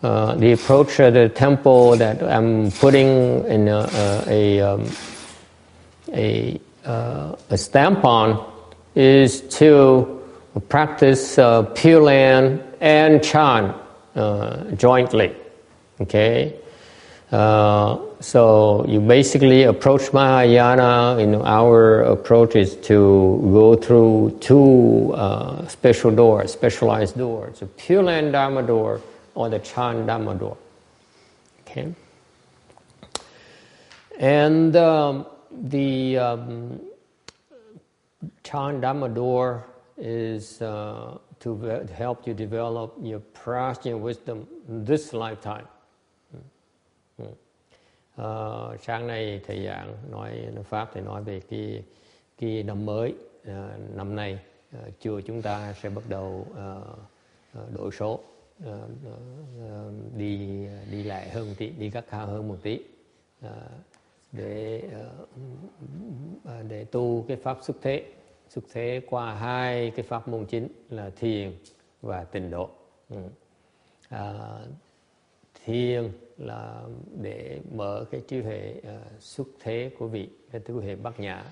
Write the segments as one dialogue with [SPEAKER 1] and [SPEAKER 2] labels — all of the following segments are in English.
[SPEAKER 1] the approach of the temple that I'm putting in a stamp on is to practice Pure Land and Chan jointly. Okay, so you basically approach Mahayana. Our approach is to go through two special doors, specialized doors: the Pure Land Dharma door or the Chan Dhamma door. Okay, and the Chan Dhamma door is to help you develop your prajna wisdom this lifetime. Sáng nay thầy giảng nói pháp, thầy nói về cái năm mới. Năm nay chùa chúng ta sẽ bắt đầu đổi số, đi lại hơn một tí, đi gắt cao hơn một tí, để tu cái pháp xuất thế qua hai cái pháp môn chính là thiền và tịnh độ. Thiền là để mở cái trí huệ xuất thế của vị, cái trí huệ bát nhã.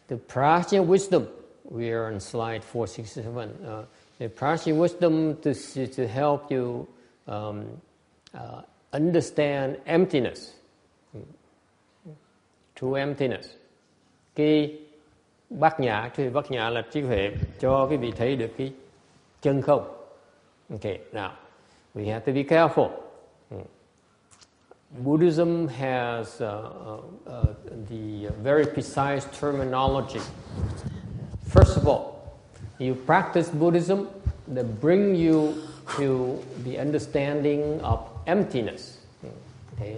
[SPEAKER 1] The prajna wisdom, we are on slide 467. The prajna wisdom to help you understand emptiness, true emptiness. Cái bát nhã, trí huệ bát nhã là trí huệ cho cái vị thấy được cái chân không. Okay, now we have to be careful. Buddhism has the very precise terminology. First of all, you practice Buddhism that bring you to the understanding of emptiness. Thì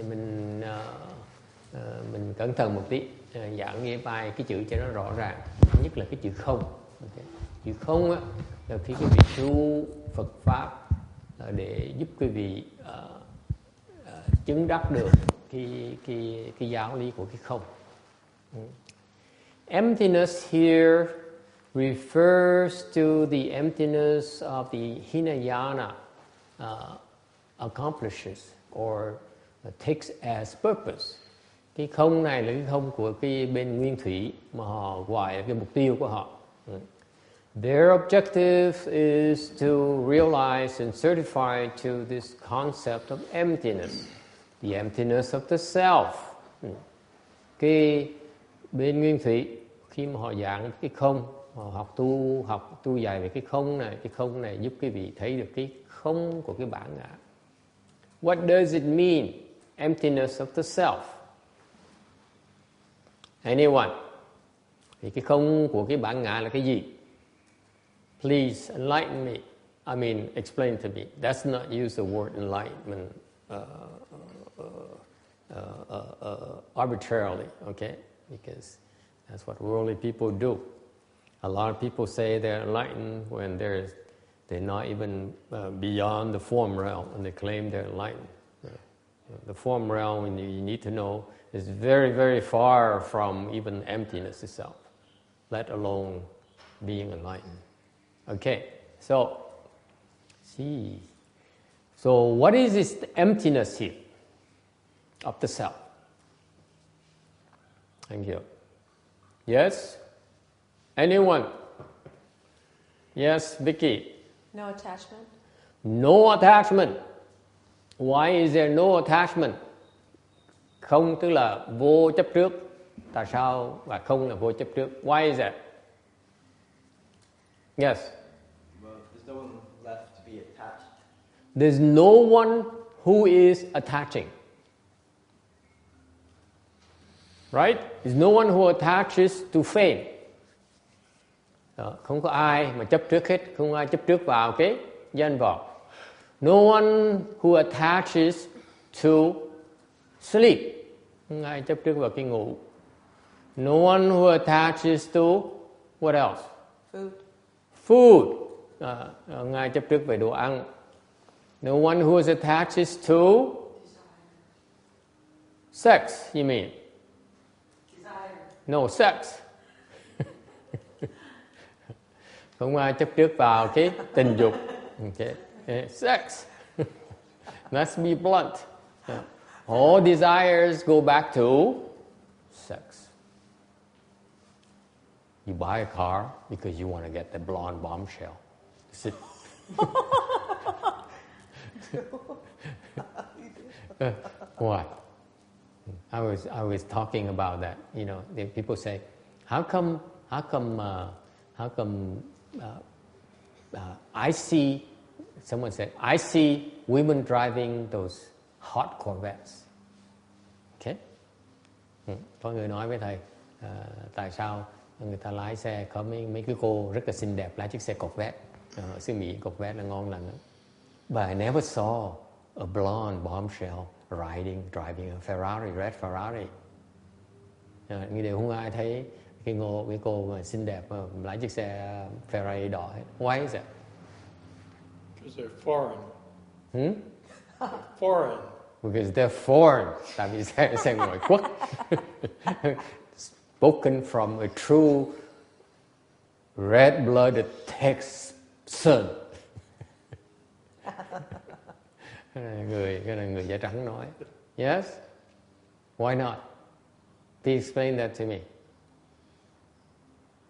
[SPEAKER 1] mình cẩn thận một tí, giảng nghe bài cái chữ cho nó rõ ràng, nhất là cái chữ không. Okay. Chữ không á, là khi quý vị tu Phật pháp để giúp quý vị chứng đắc được cái giáo lý của cái không. Emptiness here refers to the emptiness of the Hinayana accomplishes or takes as purpose. Cái không này là cái không của cái bên nguyên thủy mà họ gọi là cái mục tiêu của họ. Their objective is to realize and certify to this concept of emptiness, the emptiness of the self. Cái bên nguyên thủy khi mà họ giảng cái không, họ học tu dạy về cái không này giúp quý vị thấy được cái không của cái bản ngã. What does it mean? Emptiness of the self. Anyone? Thì cái không của cái bản ngã là cái gì? Please enlighten me. I mean, explain to me. Let's not use the word enlightenment arbitrarily, okay? Because that's what worldly people do. A lot of people say they're enlightened when they're not even beyond the form realm, and they claim they're enlightened. The form realm, you need to know, is very, very far from even emptiness itself, let alone being enlightened. Okay, so what is this emptiness here of the self? Thank you. Yes? Anyone? Yes, Vicky?
[SPEAKER 2] No attachment.
[SPEAKER 1] No attachment. Why is there no attachment? Không tức là vô chấp trước. Tại sao và không là vô chấp trước? Why is that? Yes?
[SPEAKER 3] Well, there's no one left to be attached.
[SPEAKER 1] There's no one who is attaching. Right? There's no one who attaches to fame. Không có ai mà chấp trước hết, không ai chấp trước vào cái danh vọng. No one who attaches to sleep. Không ai chấp trước vào cái ngủ. No one who attaches to what else? Food. Không ai chấp trước về đồ ăn. No one who attaches to sex, you mean?
[SPEAKER 2] Desire.
[SPEAKER 1] No, sex. Không ai chấp trước vào cái tình dục. Okay. Sex. Let's be blunt. Yeah. All desires go back to sex. You buy a car because you want to get the blonde bombshell. Sit. Why? I was talking about that. You know, people say, how come I see, someone said, I see women driving those hot Corvettes. Okay? Có người nói với thầy, tại sao người ta lái xe có mấy cái cô rất là xinh đẹp lái chiếc xe Corvette. Ở xứ Mỹ Corvette là ngon lành lắm. But I never saw a blonde bombshell driving a Ferrari, red Ferrari. Như điều không ai thấy cái cô mà xinh đẹp mà lái chiếc xe Ferrari đỏ. Why is that?
[SPEAKER 4] Because they're foreign. Foreign.
[SPEAKER 1] Because they're foreign. Tại vì xe ngoại quốc. Spoken from a true red-blooded Texan. Cái này người da trắng nói. Yes? Why not? Please explain that to me.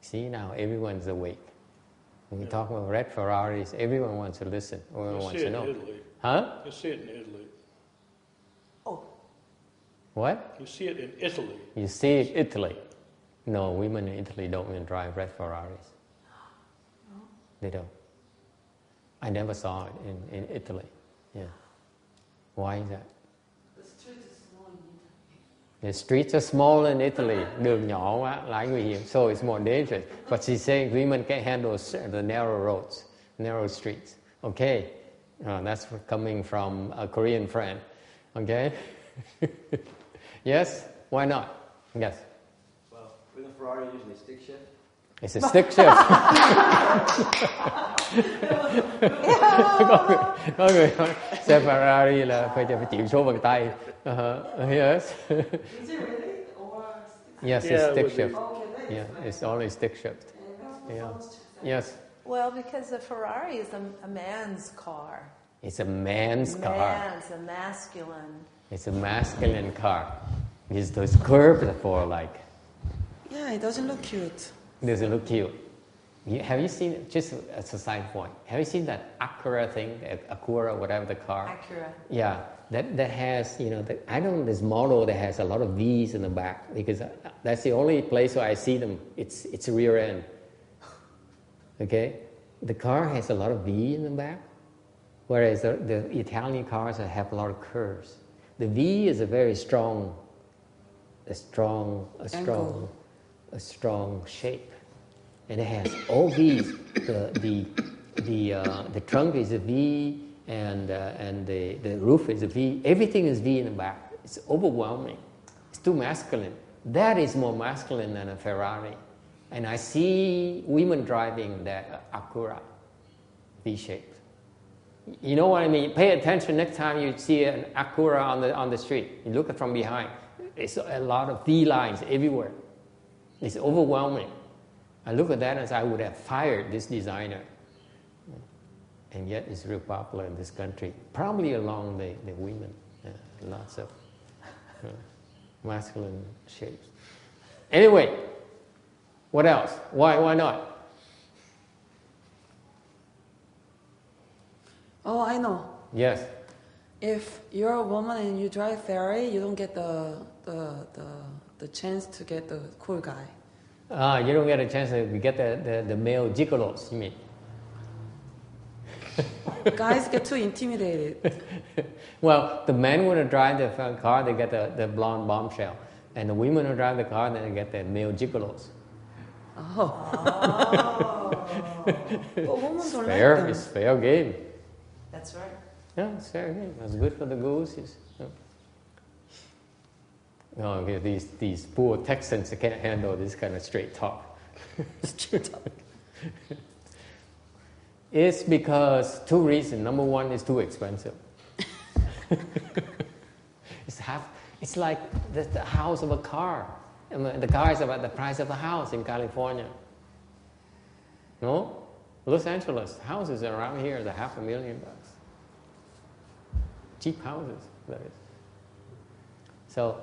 [SPEAKER 1] See, now everyone's awake. When we talk about red Ferraris, everyone wants to listen. Everyone wants to know.
[SPEAKER 4] You see it in Italy.
[SPEAKER 1] Huh?
[SPEAKER 4] You see it in Italy.
[SPEAKER 2] Oh,
[SPEAKER 1] What?
[SPEAKER 4] You see it in Italy.
[SPEAKER 1] You see it in Italy. No, women in Italy don't even drive red Ferraris.
[SPEAKER 2] no.
[SPEAKER 1] They don't. I never saw it in Italy. Yeah. Why is that?
[SPEAKER 2] The street is small in Italy.
[SPEAKER 1] The streets are small in Italy. Đường nhỏ quá, lái nguy hiểm. So it's more dangerous. But she's saying women can't handle the narrow roads, narrow streets. Okay. That's coming from a Korean friend. Okay. Yes? Why not? Yes.
[SPEAKER 3] Well, with a Ferrari, usually stick shift.
[SPEAKER 1] It's a stick shift. có người nói xe Ferrari là phải chịu số bằng tay. Yes.
[SPEAKER 2] Is it really? Or
[SPEAKER 1] Yes,
[SPEAKER 4] Yeah,
[SPEAKER 1] it's
[SPEAKER 4] it
[SPEAKER 1] stick
[SPEAKER 4] would be.
[SPEAKER 1] shift.
[SPEAKER 2] okay, that is
[SPEAKER 1] Yeah,
[SPEAKER 2] fine.
[SPEAKER 1] it's only stick shift. Yeah. Yes.
[SPEAKER 2] Well, because a Ferrari is a man's car.
[SPEAKER 1] It's a man's car.
[SPEAKER 2] Man's, a masculine.
[SPEAKER 1] It's a masculine car. It's those curves are for like.
[SPEAKER 5] Yeah, it doesn't look cute.
[SPEAKER 1] Doesn't look cute. Have you seen, just as a side point, have you seen that Acura thing, Acura, whatever the car?
[SPEAKER 2] Acura.
[SPEAKER 1] Yeah, that has, you know, I know this model that has a lot of V's in the back because that's the only place where I see them. It's rear end. Okay, the car has a lot of V in the back, whereas the Italian cars have a lot of curves. The V is a very strong shape, and it has all V's. The trunk is a V, and the roof is a V. Everything is V in the back. It's overwhelming. It's too masculine. That is more masculine than a Ferrari. And I see women driving that Acura, V-shaped. You know what I mean? Pay attention next time you see an Acura on the street. You look at from behind. It's a lot of V lines everywhere. It's overwhelming. I look at that and say, I would have fired this designer. And yet it's real popular in this country. Probably along the women. Lots of masculine shapes. Anyway, what else? Why not?
[SPEAKER 5] Oh, I know.
[SPEAKER 1] Yes.
[SPEAKER 5] If you're a woman and you drive Ferrari, you don't get the chance to get the cool guy.
[SPEAKER 1] You don't get a chance to get the male gigolos, you mean?
[SPEAKER 5] Guys get too intimidated.
[SPEAKER 1] Well, the men who drive the car, they get the blonde bombshell. And the women who drive the car, they get the male gigolos.
[SPEAKER 5] Oh. But women
[SPEAKER 1] It's
[SPEAKER 5] don't
[SPEAKER 1] fair.
[SPEAKER 5] like them.
[SPEAKER 1] It's fair game.
[SPEAKER 2] That's right.
[SPEAKER 1] Yeah, it's fair game. That's good for the gooses. No, okay, these poor Texans can't handle this kind of straight talk.
[SPEAKER 5] Straight up.
[SPEAKER 1] It's because two reasons. Number one, it's too expensive. It's like the house of a car. The car is about the price of a house in California. No? Los Angeles, houses around here are $500,000. cheap houses. That is. So,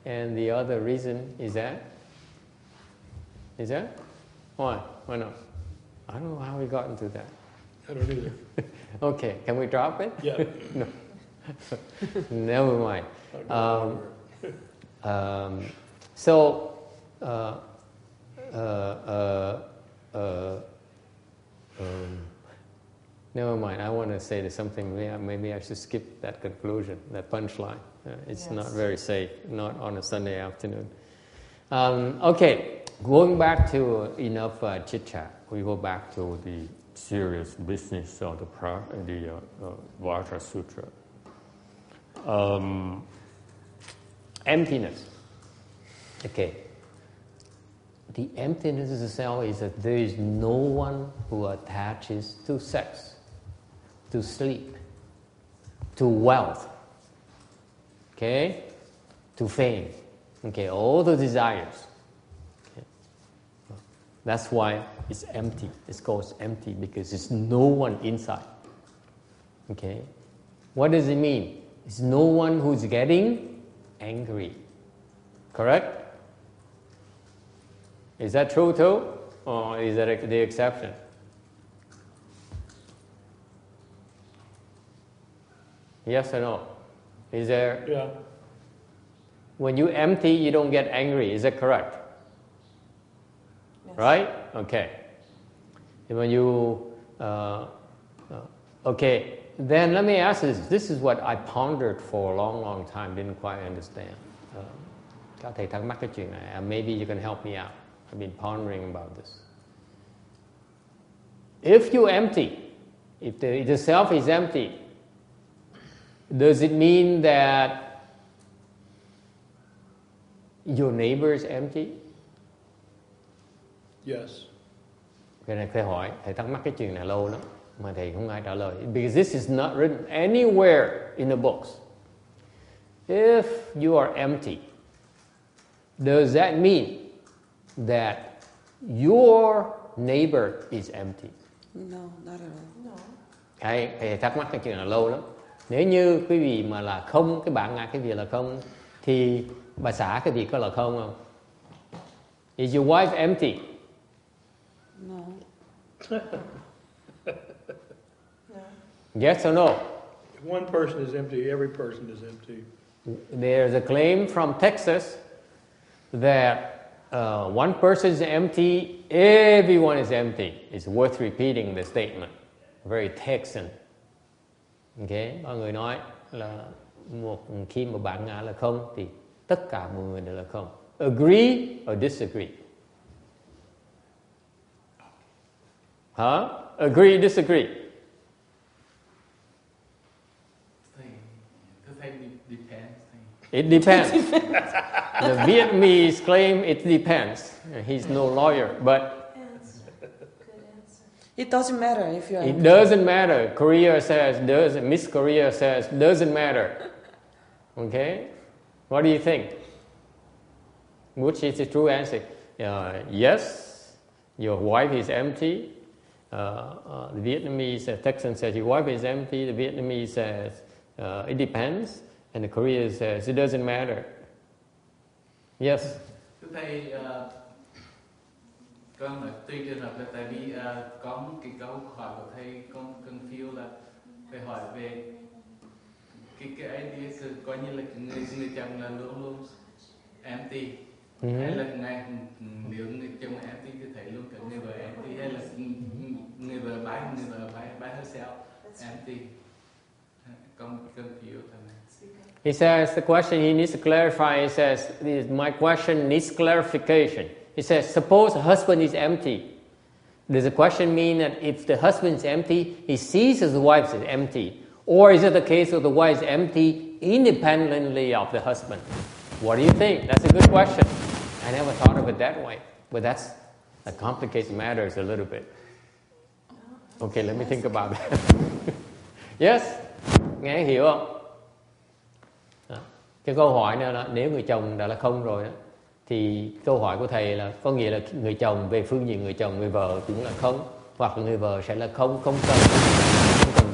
[SPEAKER 1] and the other reason is that why not? I don't know how we got into that.
[SPEAKER 4] I don't either.
[SPEAKER 1] Okay, can we drop it?
[SPEAKER 4] Yeah.
[SPEAKER 1] No. Never mind. Never mind. I want to say something. Maybe I should skip that conclusion, that punchline. It's not very safe, not on a Sunday afternoon. Okay, going back to enough chit chat. We go back to the serious business of the Vajra Sutra. Emptiness. Okay. The emptiness of the self is that there is no one who attaches to sex, to sleep, to wealth, okay, to fame, okay, all the desires. Okay. That's why it's empty. It's called empty because there's no one inside. Okay. What does it mean? It's no one who's getting angry. Correct? Is that true too? Or is that the exception? Yes or no? Is there?
[SPEAKER 4] Yeah.
[SPEAKER 1] When you empty, you don't get angry. Is that correct?
[SPEAKER 2] Yes.
[SPEAKER 1] Right? Okay. And when you... okay, then let me ask this. This is what I pondered for a long, long time. Didn't quite understand. Các thầy thắc mắc cái chuyện này. Maybe you can help me out. I've been pondering about this. If you empty, if the self is empty, does it mean that your neighbor is empty?
[SPEAKER 4] Yes.
[SPEAKER 1] Cái này phải hỏi, thầy thắc mắc cái chuyện này lâu lắm mà thầy không ai trả lời. Because this is not written anywhere in the books. If you are empty, does that mean that your neighbor is empty?
[SPEAKER 5] No, not at all.
[SPEAKER 2] No.
[SPEAKER 1] Thầy thắc mắc cái chuyện này lâu lắm. Nếu như quý vị mà là không, cái bạn ngại cái việc là không, thì bà xã cái việc có là không? Is your wife empty?
[SPEAKER 5] No.
[SPEAKER 2] No.
[SPEAKER 1] Yes or no?
[SPEAKER 4] If one person is empty, every person is empty.
[SPEAKER 1] There's a claim from Texas that one person is empty, everyone is empty. It's worth repeating the statement. Very Texan. Okay, mọi người nói là khi mà bạn ngã là không thì tất cả mọi người đều là không. Agree or disagree? Agree, disagree? It depends. The Vietnamese claim it depends. He's no lawyer, but
[SPEAKER 2] Good answer.
[SPEAKER 5] It doesn't matter if you're.
[SPEAKER 1] it doesn't matter. Korea says doesn't. Miss Korea says doesn't matter. Okay, what do you think? Which is the true answer? Yes, your wife is empty. The Vietnamese Texan says your wife is empty. The Vietnamese says it depends. And the Korean says it doesn't matter. Yes.
[SPEAKER 6] Thưa thầy, con nói tùy trường hợp là tại vì có một cái câu hỏi của thầy con confuse là phải hỏi về cái idea coi như là người chồng là luôn luôn empty, hay là nếu người chồng là empty thì thầy luôn cả người vợ empty, hay là người vợ by herself empty. Con confuse thằng này.
[SPEAKER 1] He says the question he needs to clarify. He says, my question needs clarification. He says, suppose a husband is empty. Does the question mean that if the husband is empty, he sees his wife is empty? Or is it the case that the wife is empty independently of the husband? What do you think? That's a good question. I never thought of it that way. But that complicates matters a little bit. Okay, let me think about that. Yes? Nghe hiểu không? Cái câu hỏi này là nếu người chồng đã là không rồi đó, thì câu hỏi của thầy là có nghĩa là người chồng về phương diện người chồng, người vợ cũng là không, hoặc là người vợ sẽ là không cần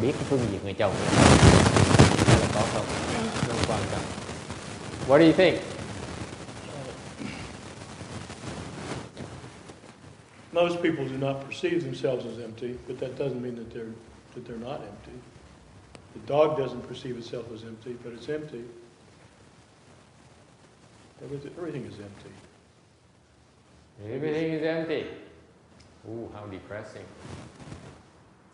[SPEAKER 1] biết cái phương diện người chồng là có không. What do you think?
[SPEAKER 4] Most people do not perceive themselves as empty, but that doesn't mean that they're not empty. The dog doesn't perceive itself as empty, but it's empty. Everything is empty.
[SPEAKER 1] Everything is empty. Ooh, how depressing.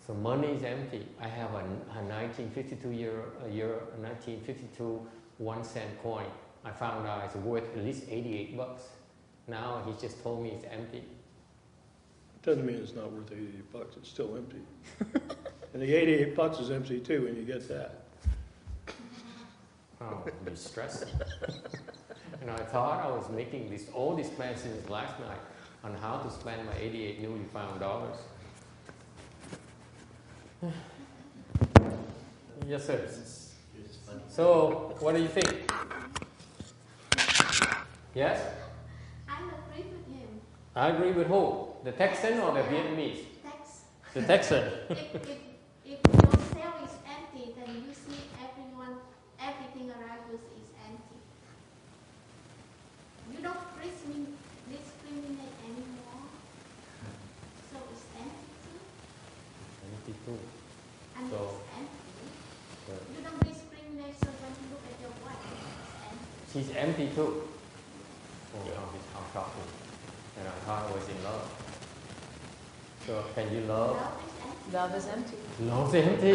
[SPEAKER 1] So money is empty. I have a 1952 1-cent coin. I found out it's worth at least $88. Now he just told me it's empty.
[SPEAKER 4] Doesn't mean it's not worth $88. It's still empty. And the $88 is empty too when you get that.
[SPEAKER 1] Oh, it'd be stressing. And I thought I was making all these plans since last night on how to spend my 88 newly found dollars. Yes, sir. So, what do you think? Yes?
[SPEAKER 7] I agree with him.
[SPEAKER 1] I agree with who? The Texan or the Vietnamese? The Texan.
[SPEAKER 7] If your cell is empty, then you see everything around you is empty. You don't discriminate anymore. So it's empty too.
[SPEAKER 1] Empty too.
[SPEAKER 7] And
[SPEAKER 1] So,
[SPEAKER 7] it's empty. You don't discriminate, so when you look at your wife, it's empty.
[SPEAKER 1] she's empty too. Oh, how shocking. And I thought I was in love. So, can you love?
[SPEAKER 2] Love is empty.
[SPEAKER 1] Love is empty.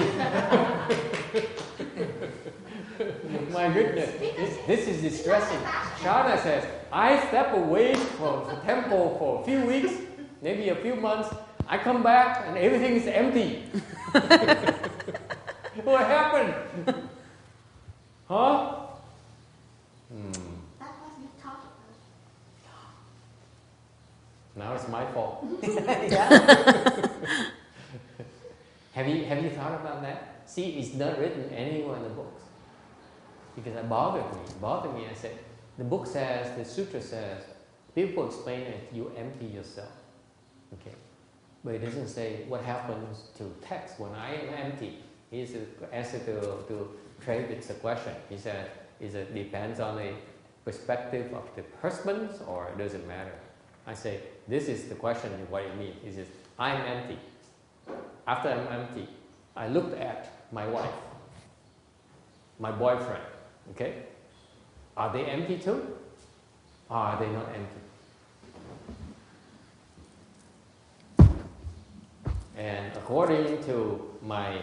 [SPEAKER 1] My goodness, this is distressing. Shana says, I step away from the temple for a few weeks, maybe a few months. I come back and everything is empty. What happened? Huh?
[SPEAKER 7] That's what you talk about.
[SPEAKER 1] Now it's my fault. Have you thought about that? See, it's not written anywhere in the books. Because it bothered me. I said, the book says, the sutra says, people explain it, you empty yourself. Okay. But it doesn't say what happens to text when I am empty. He's answer to Travis' question. He said, it depends on the perspective of the husband or it doesn't matter. I say, this is the question, what it means. It says, I'm empty. After I'm empty, I looked at my wife, my boyfriend, okay? Are they empty too? Or are they not empty? And according to my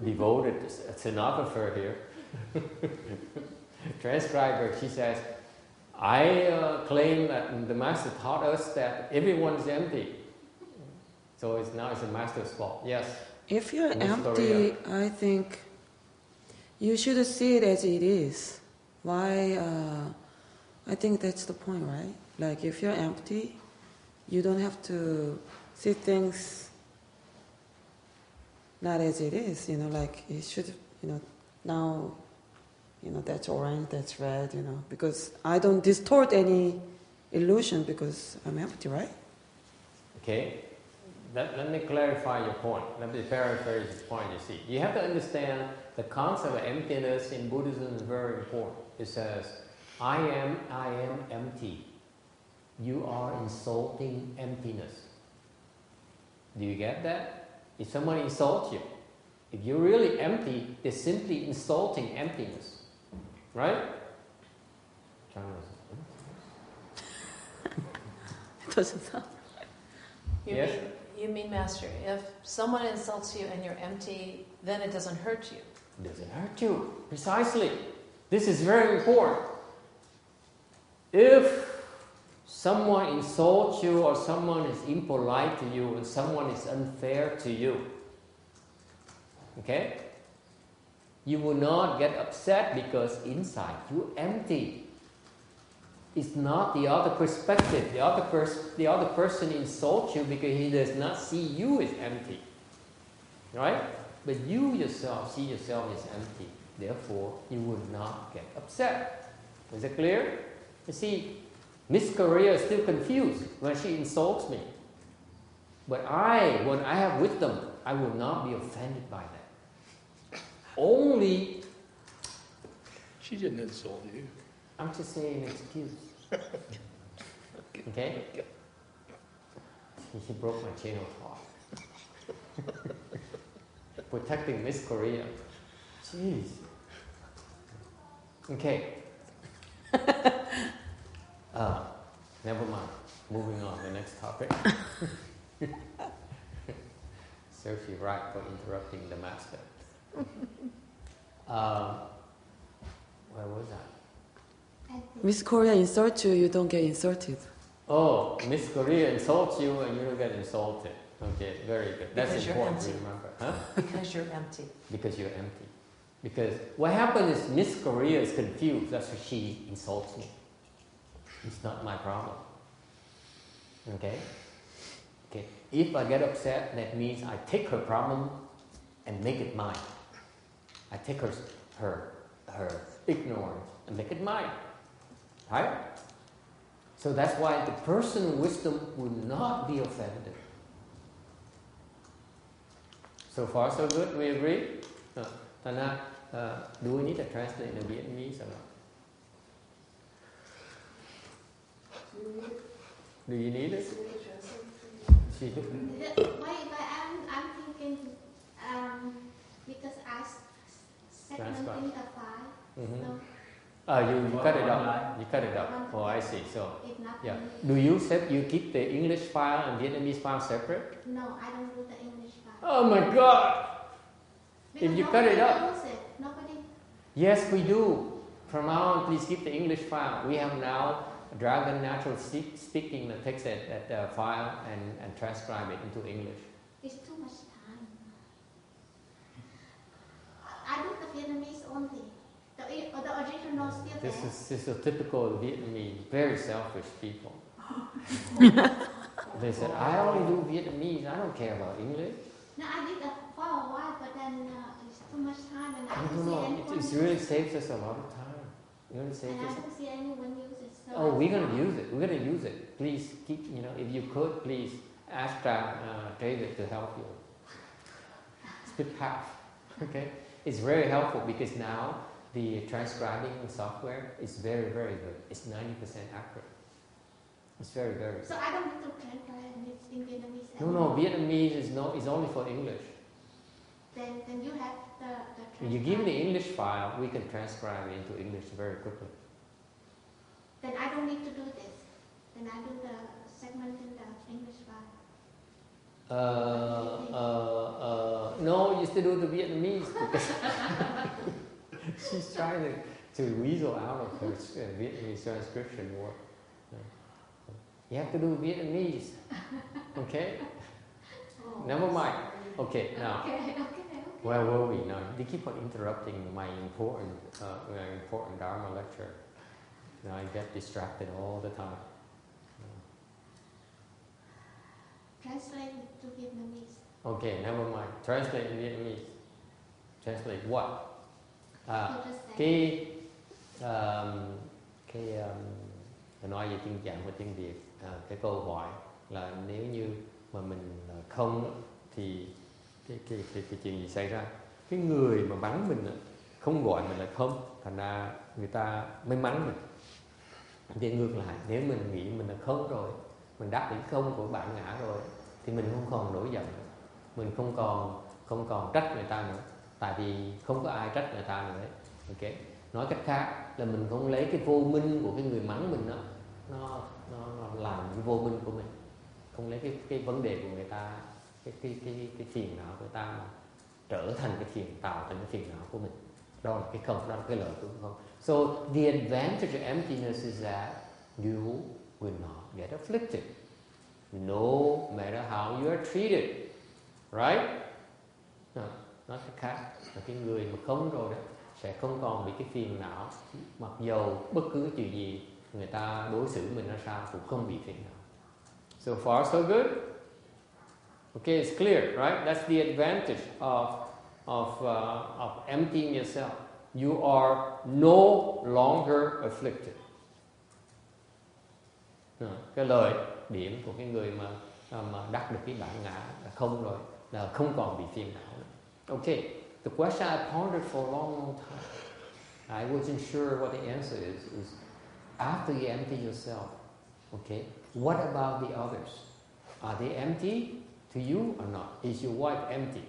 [SPEAKER 1] devoted stenographer here, transcriber, she says, I claim that the master taught us that everyone is empty. So now it's the master's fault. Yes?
[SPEAKER 5] If you're empty, I think you should see it as it is. Why? I think that's the point, right? Like if you're empty, you don't have to see things not as it is, like it should, now, that's orange, that's red, because I don't distort any illusion because I'm empty, right?
[SPEAKER 1] Okay. Let me clarify your point. Let me paraphrase this point you see. You have to understand the concept of emptiness in Buddhism is very important. It says, I am empty. You are insulting emptiness. Do you get that? If someone insults you, if you're really empty, they're simply insulting emptiness. Right?
[SPEAKER 5] It doesn't sound right.
[SPEAKER 1] Yes?
[SPEAKER 2] You mean, Master, if someone insults you and you're empty, then it doesn't hurt you.
[SPEAKER 1] It doesn't hurt you. Precisely. This is very important. If someone insults you or someone is impolite to you and someone is unfair to you, okay? You will not get upset because inside you're empty. It's not the other perspective. The other person insults you because he does not see you as empty. Right? But you yourself see yourself as empty. Therefore, you will not get upset. Is it clear? You see, Miss Korea is still confused when she insults me. But when I have wisdom, I will not be offended by that. Only...
[SPEAKER 4] She didn't insult you.
[SPEAKER 1] I'm just saying an excuse. Okay? He broke my chain of thought. Protecting Miss Korea. Jeez. Okay. Never mind. Moving on, the next topic. Serves you right for interrupting the master. Where was I?
[SPEAKER 5] Miss Korea insults you, you don't get insulted.
[SPEAKER 1] Oh, Miss Korea insults you and you don't get insulted. Okay, very good. That's
[SPEAKER 2] Because you're
[SPEAKER 1] important to
[SPEAKER 2] empty.
[SPEAKER 1] remember. Huh?
[SPEAKER 2] Because you're empty.
[SPEAKER 1] Because you're empty. Because what happens is Miss Korea is confused. That's why she insults me. It's not my problem. Okay? Okay. If I get upset, that means I take her problem and make it mine. I take her ignorance and make it mine. Right? So that's why the person of wisdom will not be offended. So far, so good. We agree? Do we need to translate in Vietnamese or not? Do you need it?
[SPEAKER 7] I'm thinking because I segmenting the file.
[SPEAKER 1] Mm-hmm.
[SPEAKER 7] So
[SPEAKER 1] You cut it up. You cut it up. Oh, I see. So,
[SPEAKER 7] it's not
[SPEAKER 1] yeah.
[SPEAKER 7] English.
[SPEAKER 1] You keep the English file and Vietnamese file separate?
[SPEAKER 7] No, I don't do the English file.
[SPEAKER 1] Oh my God!
[SPEAKER 7] Because
[SPEAKER 1] If you cut it up.
[SPEAKER 7] Use it. Nobody.
[SPEAKER 1] Yes, we do. From now on, please keep the English file. We have now Dragon Natural Speaking that takes that file and transcribe it into English.
[SPEAKER 7] It's too much time. I do the Vietnamese only. The original still there.
[SPEAKER 1] This is a typical Vietnamese, very selfish people. They said, I only do Vietnamese, I don't care about English.
[SPEAKER 7] No, I did that for a while, but then it's too much time, and I
[SPEAKER 1] I
[SPEAKER 7] don't
[SPEAKER 1] don't
[SPEAKER 7] see
[SPEAKER 1] know,
[SPEAKER 7] anyone
[SPEAKER 1] it
[SPEAKER 7] use
[SPEAKER 1] really
[SPEAKER 7] it.
[SPEAKER 1] saves us a lot of time. Really
[SPEAKER 7] And
[SPEAKER 1] saves
[SPEAKER 7] I
[SPEAKER 1] us.
[SPEAKER 7] don't see anyone use it. So
[SPEAKER 1] Oh, we're going to use it. We're going to use it. Please keep, if you could, please ask David to help you. Split half. Okay? It's very helpful because now the transcribing software is very, very good. It's 90% accurate. It's very, very good.
[SPEAKER 7] So I don't need to translate it in Vietnamese.
[SPEAKER 1] No, Vietnamese is only for English.
[SPEAKER 7] Then you have the
[SPEAKER 1] When you give me the English file, we can transcribe it into English very quickly.
[SPEAKER 7] Then I don't need to do this. Then I do the segment in the English file.
[SPEAKER 1] No, you still do the Vietnamese because she's trying to weasel out of her Vietnamese transcription work. You have to do Vietnamese, okay?
[SPEAKER 2] Oh,
[SPEAKER 1] Never mind. Okay, now.
[SPEAKER 7] Okay.
[SPEAKER 1] Where were we now? They keep on interrupting my important Dharma lecture. Now I get distracted all the time.
[SPEAKER 7] Translate it to Vietnamese.
[SPEAKER 1] Okay, never mind. Translate in Vietnamese. Translate what? Nói về tiếng Trạng và tiếng Việt, cái câu hỏi là nếu như mà mình không thì cái chuyện gì xảy ra? Cái người mà bắn mình không gọi mình là không, thành ra người ta mới bắn mình. Thì ngược lại, nếu mình nghĩ mình là không rồi, mình đáp ứng không của bản ngã rồi, thì mình không còn nổi giận nữa. Mình không còn trách người ta nữa, tại vì không có ai trách người ta nữa. Ok, nói cách khác là mình không lấy cái vô minh của cái người mắng mình đó, nó làm cái vô minh của mình, không lấy cái vấn đề của người ta, cái phiền não của người ta mà trở thành cái phiền, tạo thành cái phiền não của mình. Đó là cái không, đó là cái lợi của không. So the advantage of emptiness is that you will not get afflicted, no matter how you are treated, right? Nói cách khác là cái người mà không rồi đó sẽ không còn bị cái phiền não, mặc dầu bất cứ chuyện gì người ta đối xử mình ra sao cũng không bị phiền não. So far so good. Okay, it's clear, right? That's the advantage of emptying yourself. You are no longer afflicted. Cái lợi điểm của cái người mà đắc được cái bản ngã là không rồi, là không còn bị phiền não nữa. Okay, the question I pondered for a long time. I wasn't sure what the answer is after you empty yourself, okay, what about the others? Are they empty to you or not? Is your wife empty?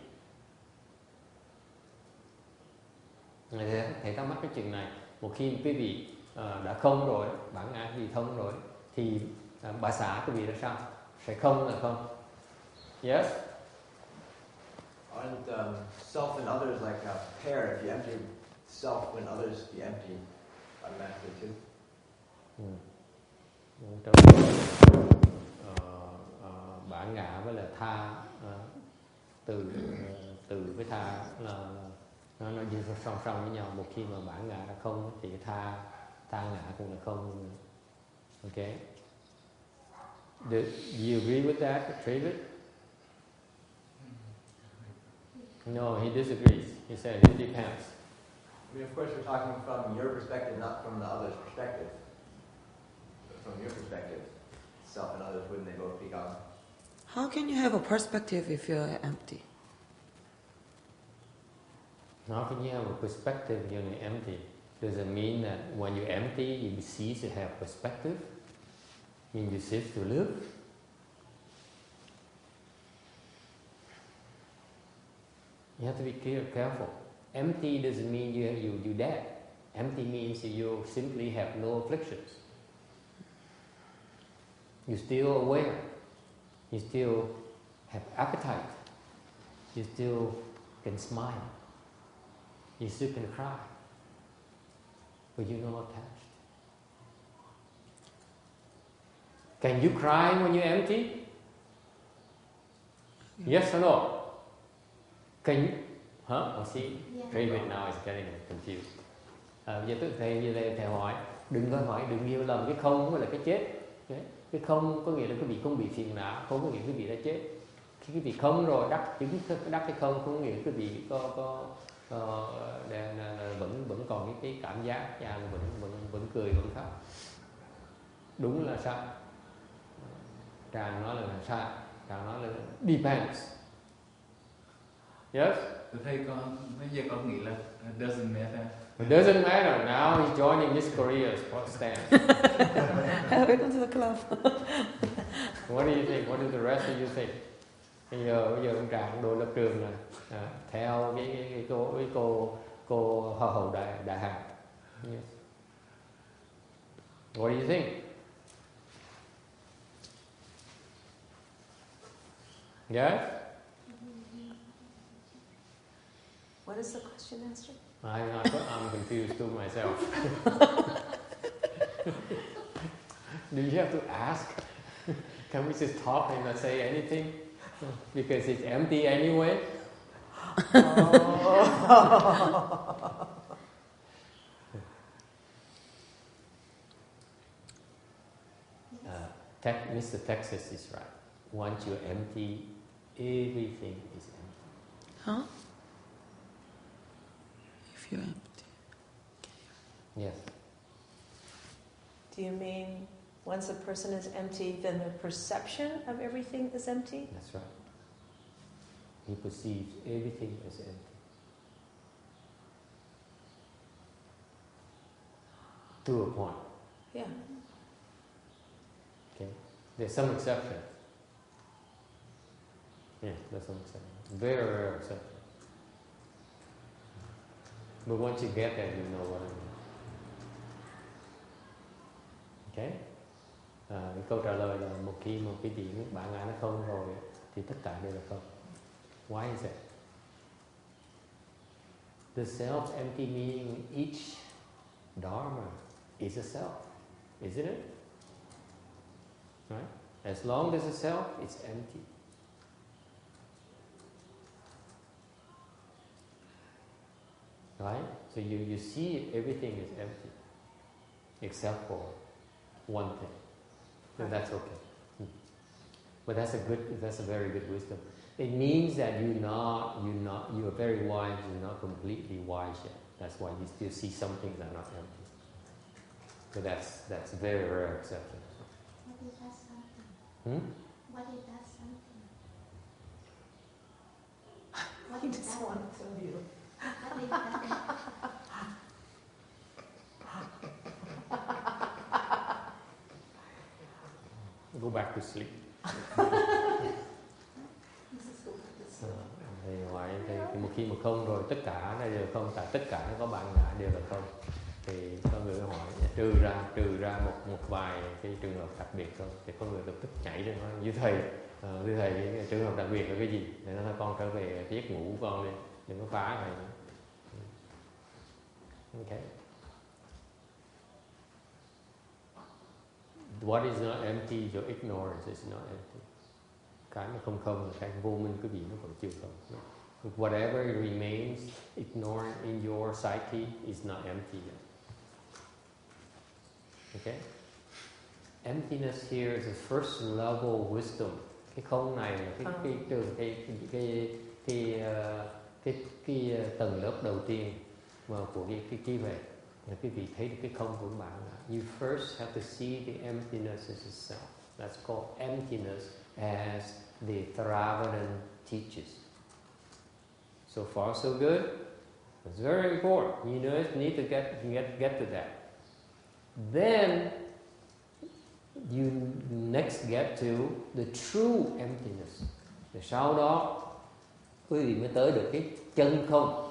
[SPEAKER 1] Thầy thắc mắc cái chuyện này. Một khi quý vị đã không rồi, bản ngã quý vị thông rồi, thì bà xã quý vị là sao? Sẽ không là không? Yes?
[SPEAKER 3] Aren't self and others like a pair? If you empty self when others be empty automatically too.
[SPEAKER 1] Bản ngã với là tha, từ với tha là nó đi song song với nhau. Một khi mà bản ngã là không thì tha ngã cũng là không. Okay. Do you agree with that, David? No, he disagrees. He said it depends.
[SPEAKER 3] I mean, of course, we're talking from your perspective, not from the other's perspective. But from your perspective, self and others, wouldn't they both be gone?
[SPEAKER 5] How can you have a perspective if you're empty?
[SPEAKER 1] How can you have a perspective when you're empty? Does it mean that when you're empty, you cease to have perspective? Mean you cease to live? You have to be careful. Empty doesn't mean you dead. Empty means you simply have no afflictions. You're still aware. You still have appetite. You still can smile. You still can cry. But you're not attached. Can you cry when you're empty? Yes or no? Can you? Huh? Oh, see, David now is getting confused. Bây giờ thầy hỏi, đừng có hỏi, đừng hiểu lầm cái không mới là cái chết. Cái không có nghĩa là quý vị không bị phiền não, không có nghĩa quý vị đã chết. Khi quý vị không rồi đắc cái không có nghĩa quý vị vẫn còn cái cảm giác, vẫn cười vẫn khóc. Đúng là sai. Tràng nói là sai. Tràng nói là depends. Yes?
[SPEAKER 6] Thầy con bây giờ con nghĩ là doesn't matter.
[SPEAKER 1] It doesn't matter. Now he's joining this Korea sport stand.
[SPEAKER 5] Welcome to the club.
[SPEAKER 1] What do you think? What do the rest of you think? Bây giờ ông Tràng đội lập trường là theo cái cô hoa hậu đại học. Yes. What do you think? Yes?
[SPEAKER 2] What is the question, Master?
[SPEAKER 1] I'm confused too myself. Do you have to ask? Can we just talk and not say anything? Because it's empty anyway? Mr. Texas is right. Once you're empty, everything is empty.
[SPEAKER 5] Huh? If you're empty.
[SPEAKER 1] Yes.
[SPEAKER 2] Do you mean once a person is empty, then their perception of everything is empty?
[SPEAKER 1] That's right. He perceives everything as empty. To a point.
[SPEAKER 2] Yeah.
[SPEAKER 1] Okay. There's some exception. Yeah, there's some exception. Very rare exception. But once you get there, you know what I mean. Okay? Cái câu trả lời là một khi một cái điểm bản ngã nó không rồi thì tất cả đều là không. Why is it? The self empty meaning each dharma is a self, isn't it? Right? As long as a self, it's empty. Right? So you see everything is empty, except for one thing. So that's okay. But that's a very good wisdom. It means that you are very wise. You're not completely wise yet. That's why you still see some things that are not empty. So that's a very rare exception.
[SPEAKER 7] What is that something? What is that something? What
[SPEAKER 2] I
[SPEAKER 7] is
[SPEAKER 2] just
[SPEAKER 7] that?
[SPEAKER 2] want to tell you.
[SPEAKER 7] What is that?
[SPEAKER 1] go back to sleep. Thì ngoài thì một khi mà không rồi tất cả nó đều không, tại tất cả nó có bản ngã đều là không. Thì có người hỏi trừ ra một vài cái trường hợp đặc biệt thôi, thì có người lập tức nhảy lên nói như thầy cái trường hợp đặc biệt là cái gì? Để nó nói con trở về giấc ngủ của con đi, đừng có phá thầy. Okay. What is not empty, your ignorance is not empty. Cái mà không là cái vô minh, cái gì nó còn chưa không. Whatever remains ignorant in your psyche is not empty yet. Okay? Emptiness here is the first level wisdom. Cái không này là cái tầng lớp đầu tiên mà của cái trí huệ. Quý vị thấy được cái không của bạn là you first have to see the emptiness as itself. That's called emptiness as the Theravada teaches. So far so good. It's very important. You need to get to that. Then you next get to the true emptiness. Rồi sau đó quý vị mới tới được cái chân không.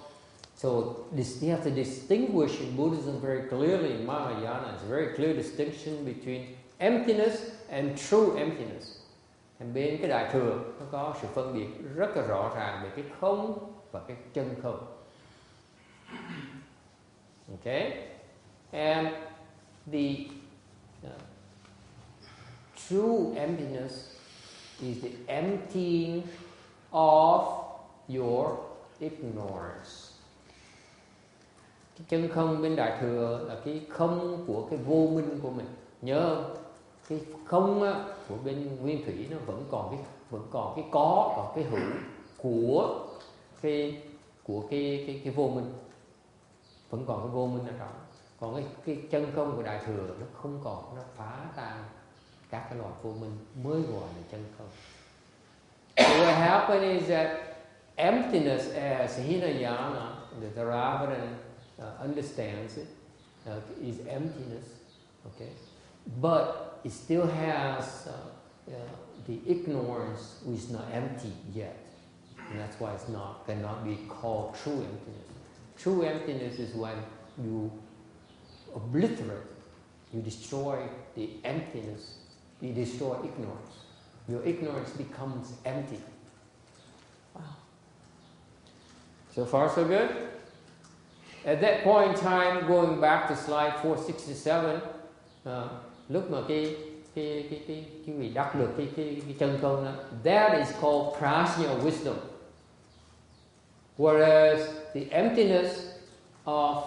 [SPEAKER 1] So you have to distinguish in Buddhism very clearly. In Mahayana, it's a very clear distinction between emptiness and true emptiness. Bên cái Đại Thừa nó có sự phân biệt rất là rõ ràng về cái không và cái chân không. Okay? And the true emptiness is the emptying of your ignorance. Cái chân không bên Đại Thừa là cái không của cái vô minh của mình. Nhớ không? Cái không á, của bên Nguyên Thủy nó vẫn còn cái có, còn cái hữu của cái vô minh, vẫn còn cái vô minh ở đó. Còn cái chân không của Đại Thừa nó không còn, nó phá tan các cái loại vô minh mới gọi là chân không. So what happened is that emptiness as Hinayana, the Theravada understands it, is emptiness, okay, but it still has the ignorance which is not empty yet, and that's why it's cannot be called true emptiness. True emptiness is when you obliterate, you destroy the emptiness, you destroy ignorance. Your ignorance becomes empty.
[SPEAKER 2] Wow.
[SPEAKER 1] So far, so good. At that point in time, going back to slide 467, lúc mà cái vị đắc được cái chân không đó, that is called prajna wisdom. Whereas the emptiness of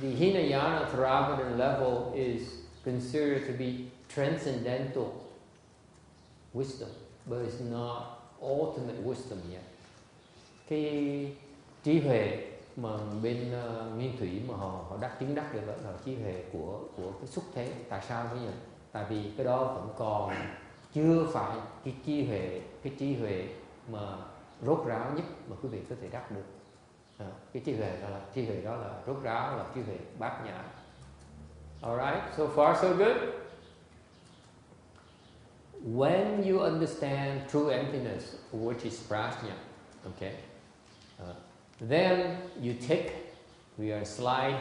[SPEAKER 1] the Hinayana Theravada level is considered to be transcendental wisdom, but it's not ultimate wisdom yet. Cái trí huệ mà bên Nguyên Thủy mà họ chứng đắc được là trí huệ của cái xúc thế. Tại sao thế nhỉ? Tại vì cái đó vẫn còn chưa phải cái trí huệ mà rốt ráo nhất mà quý vị có thể đắc được. Cái trí huệ đó là rốt ráo, là trí huệ bát nhã. Alright, so far so good. When you understand true emptiness, which is prajna, okay, then you take, we are slide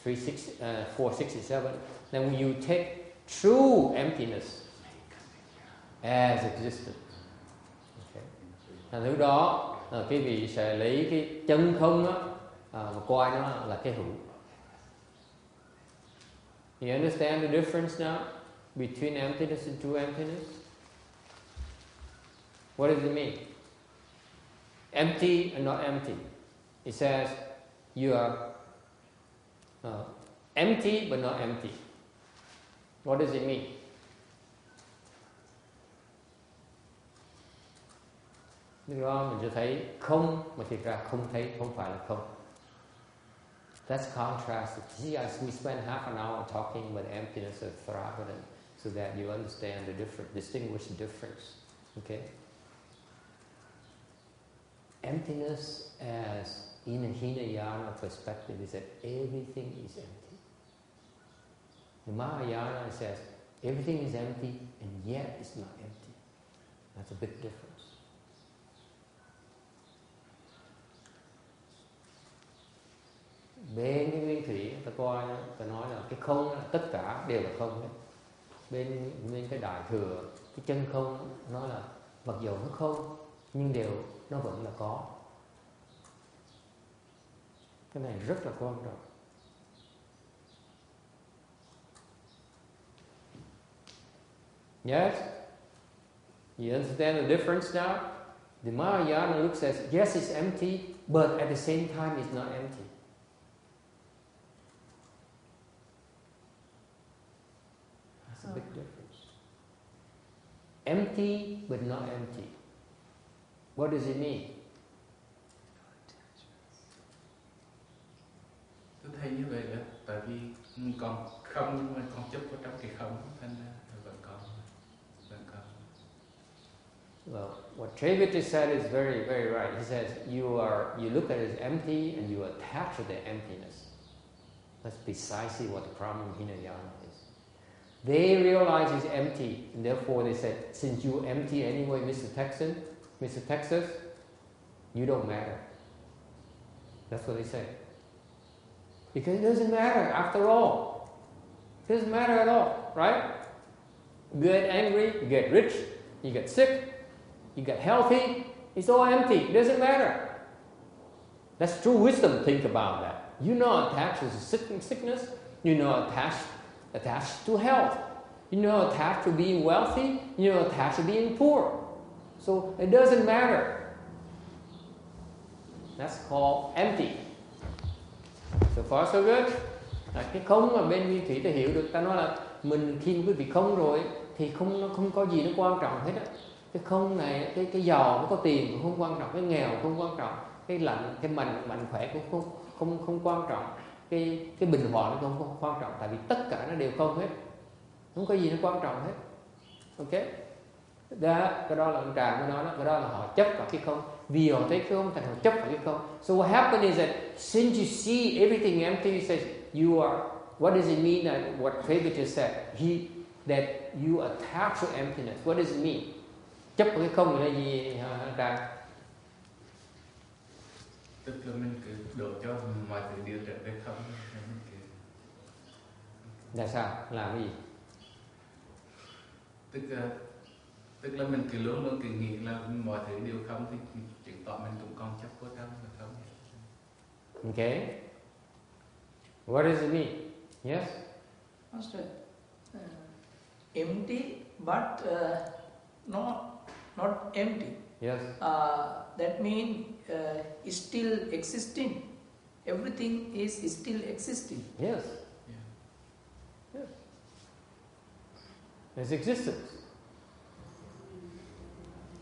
[SPEAKER 1] 467, then you take true emptiness as existence. Okay. Thành lúc đó quý vị sẽ lấy cái chân không á, mà coi nó là cái hữu. You understand the difference now between emptiness and true emptiness? What does it mean? Empty and not empty. It says you are empty but not empty. What does it mean? Lúc đó mình sẽ thấy không mà thực ra không thấy, không phải là không. That's contrast. See, as we spend half an hour talking about the emptiness of Theravada, so that you understand the distinguish the difference. Okay? Emptiness as in a Hinayana perspective is that everything is empty. The Mahayana says Everything is empty and yet it's not empty. That's a big difference. Bên cái nguyên thủy ta coi, ta nói là cái không là tất cả đều là không hết. Bên cái đại thừa, cái chân không nó là mặc dù nó không nhưng nó vẫn là có. Cái này rất là quan trọng. Yes? You understand the difference now? The Mahayana looks at, yes, it's empty, but at the same time it's not empty. That's a big difference. Empty, but not empty. What does it mean?
[SPEAKER 6] Tôi thấy như vậy là tại vì còn không nhưng mà còn chấp vào trong cái không thành ra vẫn còn.
[SPEAKER 1] Well, what Trivedi said is very, very right. He says you look at it as empty and you attach to the emptiness. That's precisely what the problem Hinayana is. They realize it's empty, and therefore they said, since you're empty anyway, Mr. Texas, you don't matter. That's what they say. Because it doesn't matter after all. It doesn't matter at all, right? You get angry, you get rich, you get sick, you get healthy, it's all empty. It doesn't matter. That's true wisdom. Think about that. You're not attached to sickness. You're not attached to health. You're not attached to being wealthy. You're not attached to being poor. So it doesn't matter. That's called empty. So far so good. Cái không mà bên nguyên thủy ta hiểu được, ta nói là mình khi quý vị không rồi thì nó không có gì nó quan trọng hết á. Cái không này, cái giàu nó có tiền cũng không quan trọng, cái nghèo không quan trọng, cái lạnh, cái mạnh khỏe cũng không quan trọng, cái bình hòa nó không quan trọng, tại vì tất cả nó đều không hết, không có gì nó quan trọng hết. Ok? Cái đó là ông Trà mới nói đó, cái đó là họ chấp vào cái không, vì họ thấy cái không thành họ chấp vào cái không. So what happened is that since you see everything empty, you say you are. What does it mean that what David just said? That you attach to emptiness. What does it mean? Chấp vào cái không là gì hả Trà?
[SPEAKER 6] Tức là mình cứ đổ cho mọi thứ điều trở về không.
[SPEAKER 1] Là sao? Làm gì?
[SPEAKER 6] Tức là mình cứ luôn cứ nghĩ là mọi thứ đều không thì chứng tỏ mình cũng còn chấp vô trong là không.
[SPEAKER 1] Okay. What does it mean? Yes?
[SPEAKER 8] Master, empty but not empty.
[SPEAKER 1] Yes.
[SPEAKER 8] That means it's still existing. Everything is still existing.
[SPEAKER 1] Yes. Yes. There's existence.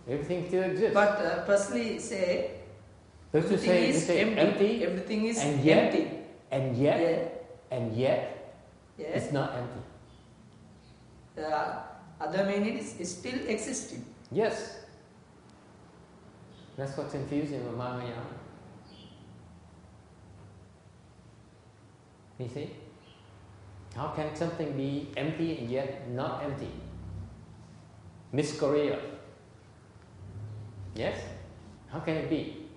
[SPEAKER 1] Everything still exists.
[SPEAKER 8] But firstly say, everything is empty. Everything is
[SPEAKER 1] and yet,
[SPEAKER 8] empty.
[SPEAKER 1] And yet,
[SPEAKER 8] Yeah.
[SPEAKER 1] and yet,
[SPEAKER 8] Yes.
[SPEAKER 1] it's not empty.
[SPEAKER 8] Other meaning is still existing.
[SPEAKER 1] Yes. That's what's confusing with Mahayana. You see? How can something be empty and yet not empty? Miss Korea. Yes? How can it be?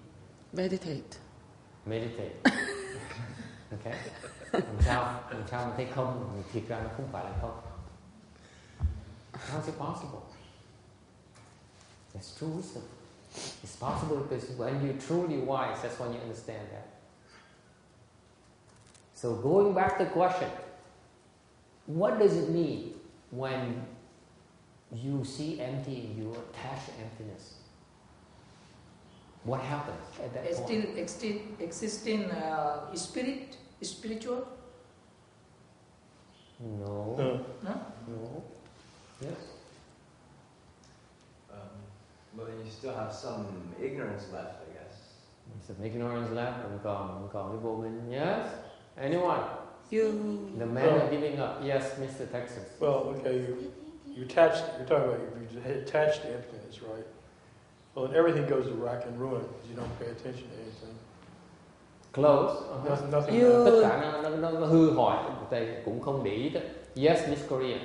[SPEAKER 5] Meditate.
[SPEAKER 1] Meditate. Okay? Làm sao mình thấy không, mình thiệt ra nó không phải là không. How is it possible? It's true wisdom. It's possible because when you're truly wise, that's when you understand that. So going back to the question, what does it mean when you see empty and you attach to emptiness? What happens at that point?
[SPEAKER 8] Still existing spiritual?
[SPEAKER 1] No.
[SPEAKER 8] No?
[SPEAKER 1] No. Yes.
[SPEAKER 3] But then you still have some ignorance left, I guess.
[SPEAKER 1] Some ignorance left, vẫn còn cái vô minh. Yes. Anyone? The man are giving up. Yes, Mr. Texas.
[SPEAKER 4] Well, okay, you're talking about you attached to emptiness, right? Well, then everything goes to rack and ruin because you don't pay attention to anything.
[SPEAKER 1] Close.
[SPEAKER 4] Nothing
[SPEAKER 1] Tất cả nó hư hoại, cũng không để ý đó. Yes, Miss Korea.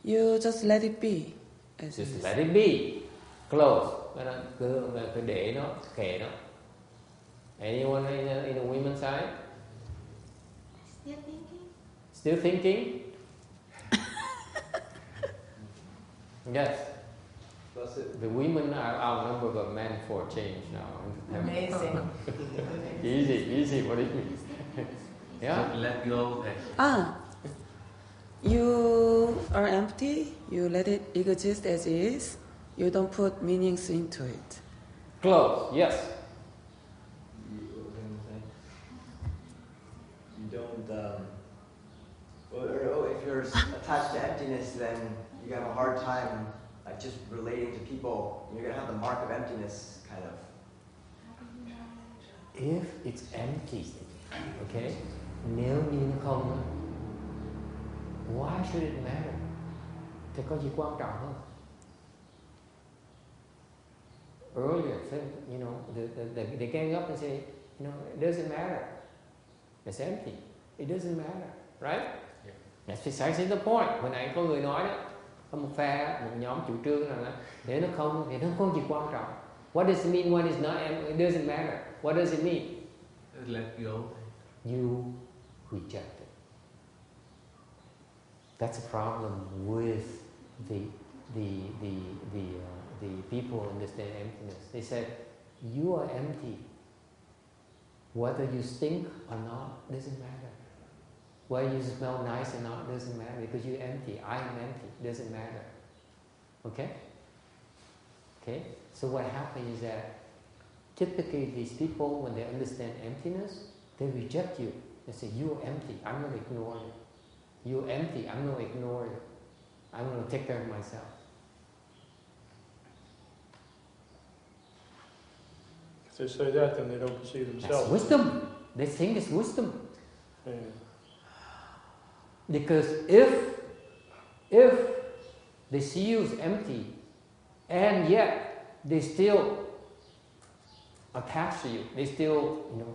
[SPEAKER 5] You just let it be. As
[SPEAKER 1] Just
[SPEAKER 5] is.
[SPEAKER 1] let it be. Close. Cứ để nó, kệ nó. Anyone in the women's side?
[SPEAKER 7] Still thinking?
[SPEAKER 1] Still thinking? Yes.
[SPEAKER 3] That's it.
[SPEAKER 1] The women are outnumbered by men for change now.
[SPEAKER 2] Amazing.
[SPEAKER 1] Easy. What do you mean? Yeah.
[SPEAKER 6] Let go.
[SPEAKER 5] You are empty. You let it exist as is. You don't put meanings into it.
[SPEAKER 1] Close. Yes.
[SPEAKER 3] You don't. Well, if you're attached to emptiness, then you have a hard time, like just relating to people. You're gonna have the mark of emptiness, kind of.
[SPEAKER 1] If it's empty, okay? Nếu như nó không, why should it matter? Thì có gì quan trọng không? Earlier, you know, they gang up and say, you know, it doesn't matter. It's empty. It doesn't matter, right?
[SPEAKER 6] Yeah.
[SPEAKER 1] That's precisely the point. Hồi nãy có người nói đó, có một phe, một nhóm chủ trương rằng là nếu nó không thì nó không có gì quan trọng. What does it mean when it's not empty? It doesn't matter. What does it mean?
[SPEAKER 6] Let go.
[SPEAKER 1] You reject it. That's a problem with the people who understand emptiness. They said, you are empty. Whether you stink or not doesn't matter. Whether you smell nice or not doesn't matter because you're empty. I am empty. Doesn't matter. Okay? Okay? So what happens is that typically these people, when they understand emptiness, they reject you. They say, you are empty. I'm going to ignore you. You're empty. I'm going to ignore you. I'm going to take care of myself.
[SPEAKER 4] If they say that, then they don't perceive themselves.
[SPEAKER 1] That's wisdom. They think it's wisdom.
[SPEAKER 4] Yeah.
[SPEAKER 1] Because if they see you as empty, and yet they still attach to you, they still, you know,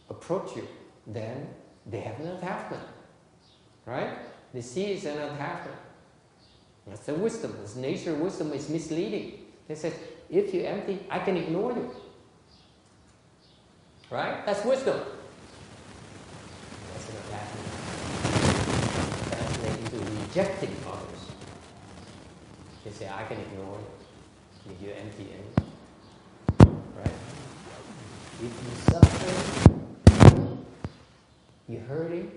[SPEAKER 1] approach you, then they have an attachment, right? They see it's an attachment. That's the wisdom. It's nature. Wisdom is misleading. They say, if you're empty, I can ignore you, right? That's wisdom. That's an attachment. Translating to rejecting others. They say, I can ignore you if you're empty anyway, right? If you suffer, you're hurting,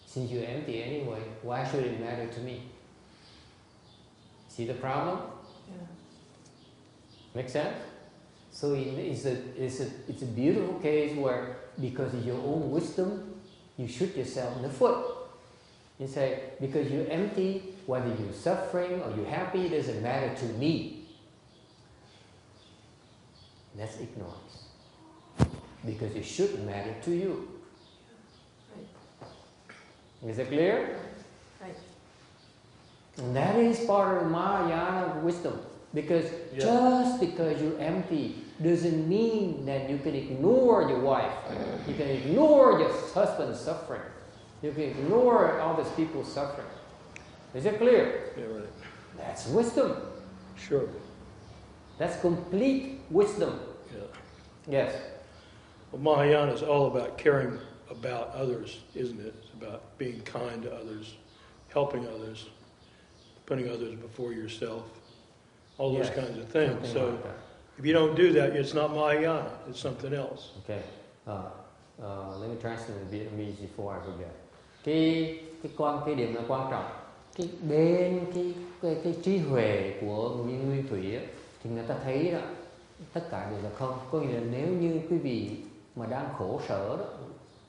[SPEAKER 1] since you're empty anyway, why should it matter to me? See the problem?
[SPEAKER 2] Yeah.
[SPEAKER 1] Make sense? So it's a beautiful case where, because of your own wisdom, you shoot yourself in the foot. You say, because you're empty, whether you're suffering or you're happy, it doesn't matter to me. That's ignorance. Because it should matter to you.
[SPEAKER 2] Right.
[SPEAKER 1] Is it clear?
[SPEAKER 2] Right.
[SPEAKER 1] And that is part of Mahayana wisdom. Because just because you're empty doesn't mean that you can ignore your wife. You can ignore your husband's suffering. You can ignore all these people's suffering. Is it clear?
[SPEAKER 4] Yeah, right.
[SPEAKER 1] That's wisdom.
[SPEAKER 4] Sure.
[SPEAKER 1] That's complete wisdom.
[SPEAKER 4] Yeah.
[SPEAKER 1] Yes.
[SPEAKER 4] Well, Mahayana is all about caring about others, isn't it? It's about being kind to others, helping others, putting others before yourself, all those kinds of things.
[SPEAKER 1] Something
[SPEAKER 4] So
[SPEAKER 1] like that.
[SPEAKER 4] if you don't do that, it's not Mahayana, it's something else.
[SPEAKER 1] Okay. Let me translate in Vietnamese before I forget. Cái điểm là quan trọng. Cái bên cái trí huệ của Nguyên Thủy ấy, thì người ta thấy đó, tất cả đều là không. Có nghĩa là nếu như quý vị mà đang khổ sở đó,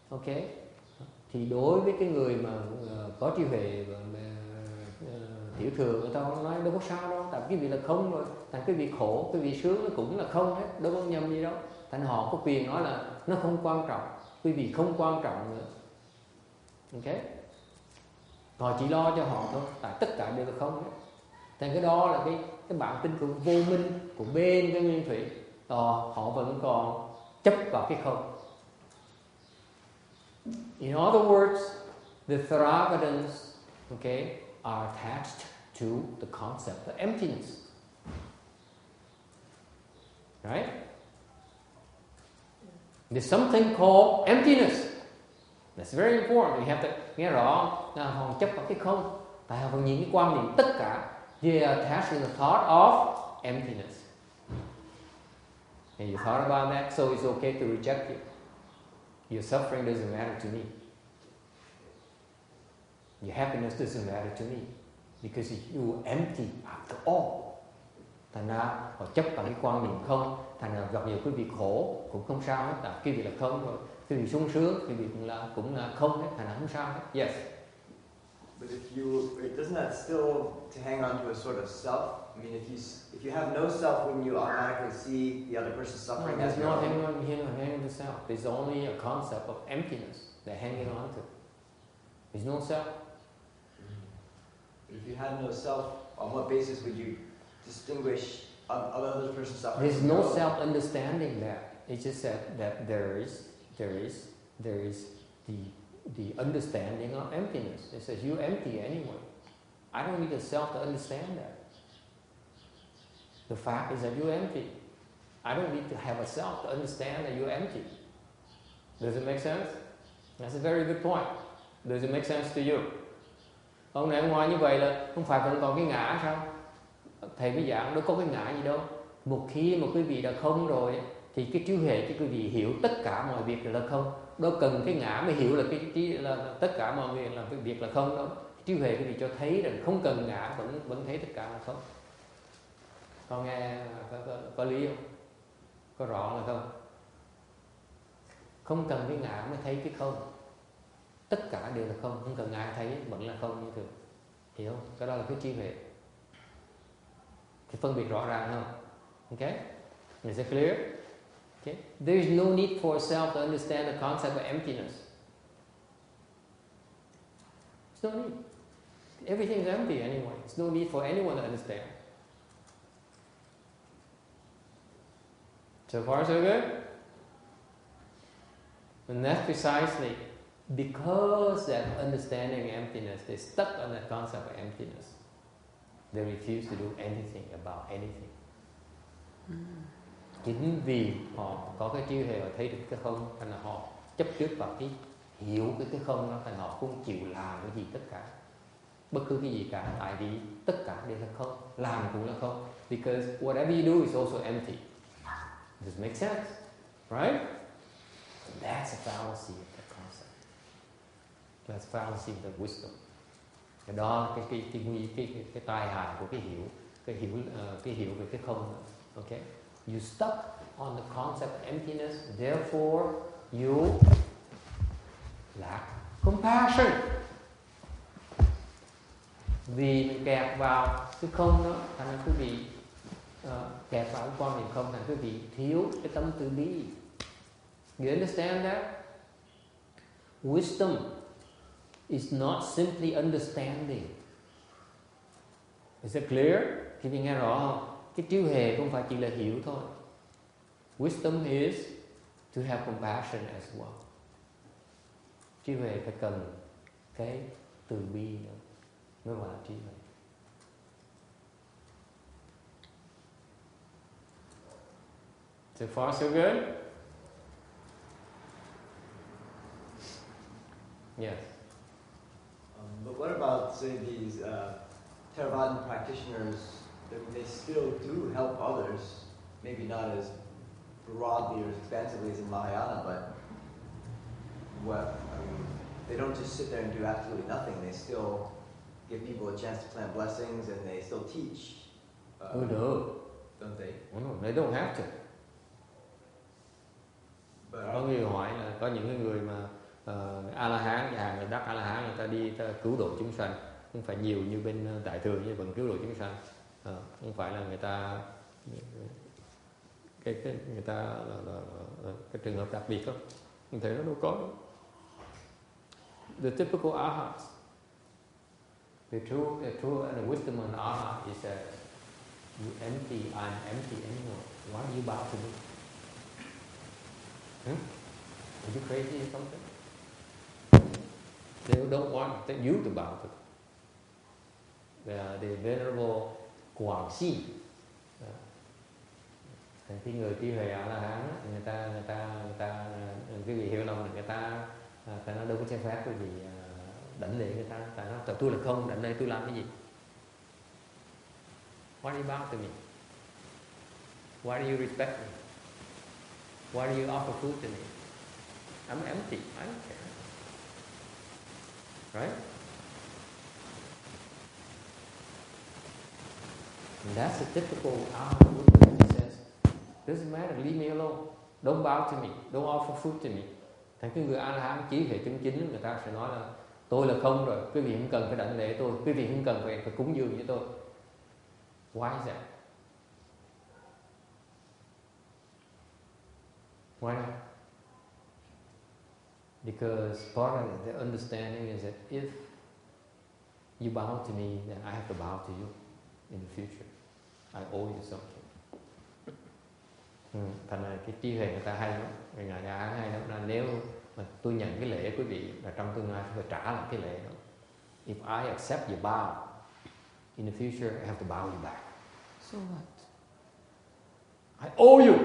[SPEAKER 1] ok, thì đối với cái người mà có trí huệ tiểu thừa, người ta nói đâu có sao đâu, tại quý vị là không rồi, thành quý vị khổ, quý vị sướng nó cũng là không hết, đâu có nhầm gì đâu. Thành họ có quyền nói là nó không quan trọng, quý vị không quan trọng nữa, ok. Họ chỉ lo cho họ thôi, tại tất cả đều là không hết. Thành cái đó là cái bản tính của vô minh của bên cái Nguyên Thủy, họ vẫn còn chấp vào cái không. In other words, the Theravadins, okay, are attached to the concept of emptiness. Right? There's something called emptiness. That's very important. You have to nghe rõ là họ chấp vào cái không. Tại họ nhìn cái quan niệm tất cả. They are attached to the thought of emptiness. And you thought about that, so it's okay to reject it. Your suffering doesn't matter to me. Your happiness doesn't matter to me. Because you are empty after all. Thành ra họ chấp vào cái quan niệm không. Thành ra gặp nhiều quý vị khổ cũng không sao hết. Tại quý vị là không rồi. Quý vị sung sướng, quý vị cũng là không hết. Thành ra không sao hết. Yes.
[SPEAKER 3] But doesn't that still to hang on to a sort of self? I mean, if you have no self, wouldn't you automatically see the other person's suffering as your own?
[SPEAKER 1] There's no hanging on to self. There's only a concept of emptiness they're hanging on to. There's no self.
[SPEAKER 3] But if you had no self, on what basis would you distinguish other person's suffering?
[SPEAKER 1] There's no self-understanding that. It's just that there is the understanding of emptiness. It says you're empty anyway. I don't need a self to understand that. The fact is that you're empty. I don't need to have a self to understand that you're empty. Does it make sense? That's a very good point. Does it make sense to you? Ông này ông nói như vậy là không phải vẫn còn cái ngã sao? Thầy mới giảng đâu có cái ngã gì đâu. Một khi mà quý vị đã không rồi thì cái trí huệ cho quý vị hiểu tất cả mọi việc là không. Đâu cần cái ngã mới hiểu là là tất cả mọi việc là việc là không đâu. Trí huệ quý vị cho thấy rằng không cần ngã vẫn thấy tất cả là không. Con nghe có lý không? Có rõ là không? Không cần cái ngã mới thấy cái không. Tất cả đều là không, không cần ai thấy vẫn là không như thường. Hiểu không? Cái đó là cái trí huệ. Thì phân biệt rõ ràng không? Okay? Is it clear? Okay? There is no need for self to understand the concept of emptiness. There's no need. Everything is empty anyway. There's no need for anyone to understand. So far, so good? And that's precisely because that understanding emptiness, they're stuck on that concept of emptiness. They refuse to do anything about anything. Chính vì họ có cái trí huệ, họ thấy được cái không, thành là họ chấp trước vào cái hiểu cái không đó, thành họ không chịu làm cái gì tất cả, bất cứ cái gì cả, tại vì tất cả đều là không, làm cũng là không. Because whatever you do is also empty. Does it make sense? Right? That's a fallacy of the concept. That's a fallacy of the wisdom. Cái đó là cái tai hại của cái hiểu về cái không đó. Okay? You stuck on the concept of emptiness, therefore you lack compassion. Vì mình kẹt vào cái không đó, thành ra quý vị kẹt vào cái quan niệm không, thành quý vị thiếu cái tâm từ bi. You understand that? Wisdom is not simply understanding. Is it clear? Quý vị nghe rõ không? Cái trí huệ không phải chỉ là hiểu thôi. Wisdom is to have compassion as well. Trí huệ phải cần cái từ bi nữa mới gọi là trí huệ. So far, so good? Yes.
[SPEAKER 3] But what about, say, these Theravadan practitioners? They still do help others, maybe not as broadly or as expansively as in Mahayana, but they don't just sit there and do absolutely nothing. They still give people a chance to plant blessings, and they still teach.
[SPEAKER 1] No.
[SPEAKER 3] Don't they?
[SPEAKER 1] No, they don't have to. Có người hỏi là có những người mà A-la-hán, người đắc A-la-hán, người ta đi ta cứu độ chúng sanh, không phải nhiều như bên Đại Thừa như vẫn cứu độ chúng sanh. Không phải là người ta người ta là cái trường hợp đặc biệt không? Mình thấy nó đâu có đâu. The typical arhats, the true and the wisdom of an arhat is that you empty, I'm empty anymore. Why do you bow to me? Are you crazy or something? They don't want you to bow to them. the venerable Quảng Xi. Cái người trí huệ A La Hán, người ta quý vị hiểu lòng, người ta nói đâu có cho phép quý vị đảnh lễ người ta. Tại nó tôi là không, đảnh lễ tôi làm cái gì? Why do you bow to me? Why do you respect me? Why do you offer food to me? I'm empty. I don't care. Right? And that's a typical Buddha. He says, doesn't matter, leave me alone. Don't bow to me. Don't offer food to me. Thành cái người A-la-hán trí huệ chân chính, người ta sẽ nói là tôi là không rồi, quý vị không cần phải đảnh lễ tôi, quý vị không cần phải cúng dường với tôi. Why is that? Why not? Because part of the understanding is that if you bow to me, then I have to bow to you in the future. I owe you something. Thành ra cái trí huệ người ta hay lắm, người nhà hay lắm, là nếu mà tôi nhận cái lễ quý vị là trong tương lai tôi phải trả lại cái lễ đó. If I accept your bow, in the future I have to bow you back.
[SPEAKER 5] So what?
[SPEAKER 1] I owe you.